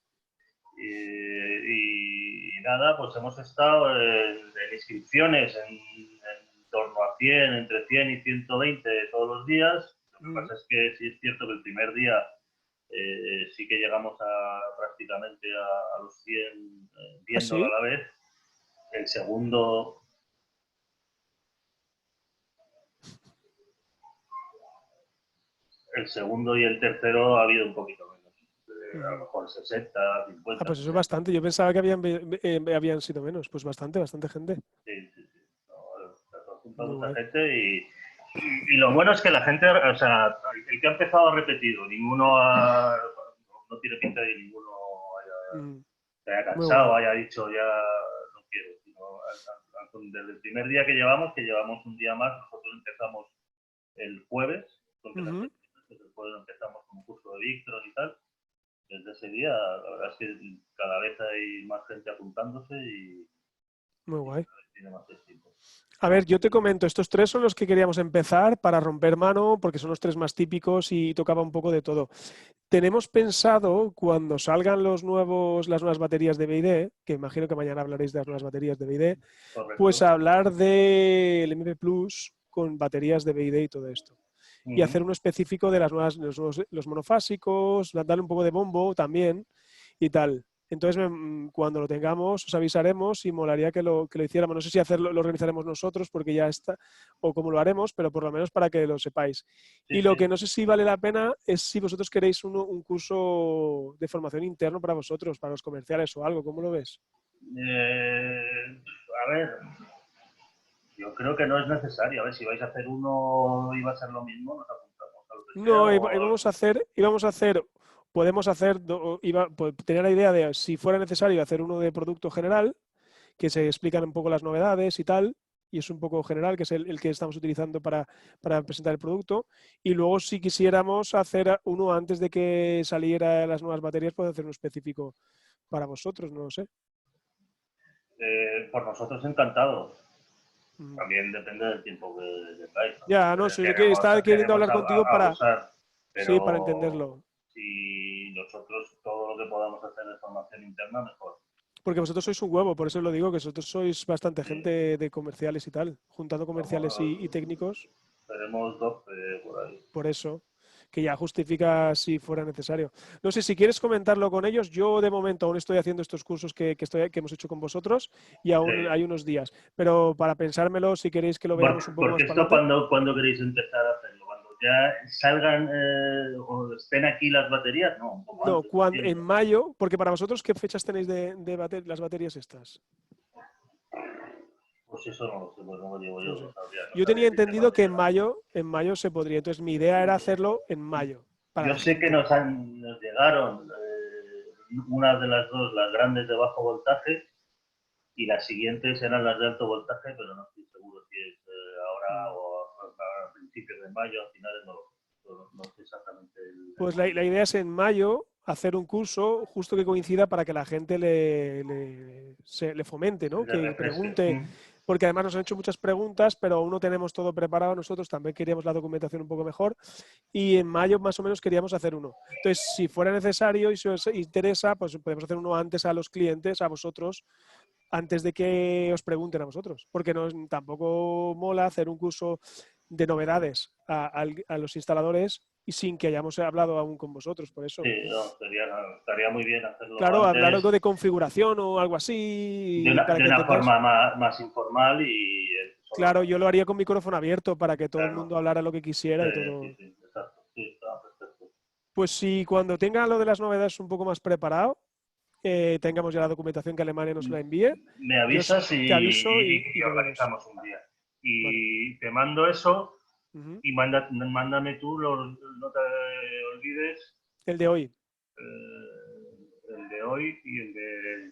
Y nada, pues hemos estado en inscripciones en torno a 100, entre 100 y 120 todos los días. Lo que pasa es que sí es cierto que el primer día sí que llegamos prácticamente a los 100 ¿Ah, viéndolo sí? a la vez. El segundo, y el tercero ha habido un poquito menos. A lo mejor 60, 50, Pues eso es 60. bastante. Yo pensaba que habían sido menos. Pues bastante gente. Sí, sí, sí. No, se junta Muy mucha guay. gente y lo bueno es que la gente, o sea, el que ha empezado ha repetido, no tiene pinta de que ninguno Mm, se haya Muy cansado, guay. haya dicho ya no quiero, sino desde el primer día que llevamos un día más, nosotros empezamos el jueves, Ujú. el jueves empezamos con un curso de Victron y tal. Desde ese día, la verdad es que cada vez hay más gente apuntándose Muy y guay. cada vez tiene más éxito. A ver, yo te comento, estos tres son los que queríamos empezar para romper mano, porque son los tres más típicos y tocaba un poco de todo. Tenemos pensado, cuando salgan las nuevas baterías de BYD, que imagino que mañana hablaréis de las nuevas baterías de BYD, pues Correcto. hablar del MP Plus con baterías de BYD y todo esto. Y hacer uno específico de los monofásicos, darle un poco de bombo también y tal. Entonces, cuando lo tengamos, os avisaremos y molaría que lo hiciéramos. No sé si lo organizaremos nosotros porque ya está, o cómo lo haremos, pero por lo menos para que lo sepáis. Sí, Y lo que sí. no sé si vale la pena es si vosotros queréis un curso de formación interno para vosotros, para los comerciales o algo. ¿Cómo lo ves? A ver, yo creo que no es necesario. A ver, si vais a hacer uno y va a ser lo mismo, nos apuntamos a lo que sea. No, podemos hacer, tener la idea de si fuera necesario hacer uno de producto general, que se explican un poco las novedades y tal, y es un poco general, que es el que estamos utilizando para presentar el producto. Y luego, si quisiéramos hacer uno antes de que saliera las nuevas baterías, puede hacer uno específico para vosotros, no lo sé. Por nosotros encantados. Mm. También depende del tiempo que tengáis. Ya, no sé, yo que estaba queriendo Queremos hablar contigo para, abusar, sí, para pero entenderlo. si nosotros todo lo que podamos hacer de formación interna, mejor. Porque vosotros sois un huevo, por eso lo digo, que vosotros sois bastante Sí. gente de comerciales y tal, juntando comerciales y técnicos, Tenemos 12 por ahí. por eso, que ya justifica si fuera necesario. No sé, si quieres comentarlo con ellos, yo de momento aún estoy haciendo estos cursos que hemos hecho con vosotros y aún hay Sí. unos días, pero para pensármelo, si queréis que lo veamos un poco Porque más para esto, adelante. cuando queréis empezar a hacerlo? ¿Cuando ya salgan o estén aquí las baterías? No, un poco No, antes, en entiendo. mayo, porque para vosotros, ¿qué fechas tenéis las baterías estas? Pues eso no lo sé, pues no lo llevo No yo, sé. no Yo tenía sabría decirte entendido cuándo que llegan. en mayo se podría. Entonces mi idea era hacerlo en mayo para Yo la sé que gente. nos llegaron una de las dos, las grandes de bajo voltaje, y las siguientes eran las de alto voltaje, pero no estoy seguro si es ahora Mm. o a principios de mayo, a finales, no sé exactamente el Pues la momento. idea es en mayo hacer un curso justo que coincida para que la gente le fomente, ¿no? De Que refresque. pregunte, porque además nos han hecho muchas preguntas, pero aún no tenemos todo preparado nosotros, también queríamos la documentación un poco mejor y en mayo más o menos queríamos hacer uno. Entonces, si fuera necesario y si os interesa, pues podemos hacer uno antes a los clientes, a vosotros, antes de que os pregunten a vosotros, porque tampoco mola hacer un curso de novedades a los instaladores y sin que hayamos hablado aún con vosotros, por eso. Sí, no, estaría muy bien hacerlo Claro, hablar algo antes de configuración o algo así para de que una entendáis. forma más informal y solo Claro, hablando. yo lo haría con micrófono abierto para que todo el Claro, mundo hablara lo que quisiera y sí, todo. sí, exacto. Sí, está perfecto. Pues si cuando tenga lo de las novedades un poco más preparado, tengamos ya la documentación que Alemania nos la envíe, Me yo avisas te aviso y y lo vemos. organizamos un día. Vale. Y te mando eso Ujú. y mándame tú, no te olvides, El de hoy. el de hoy y el de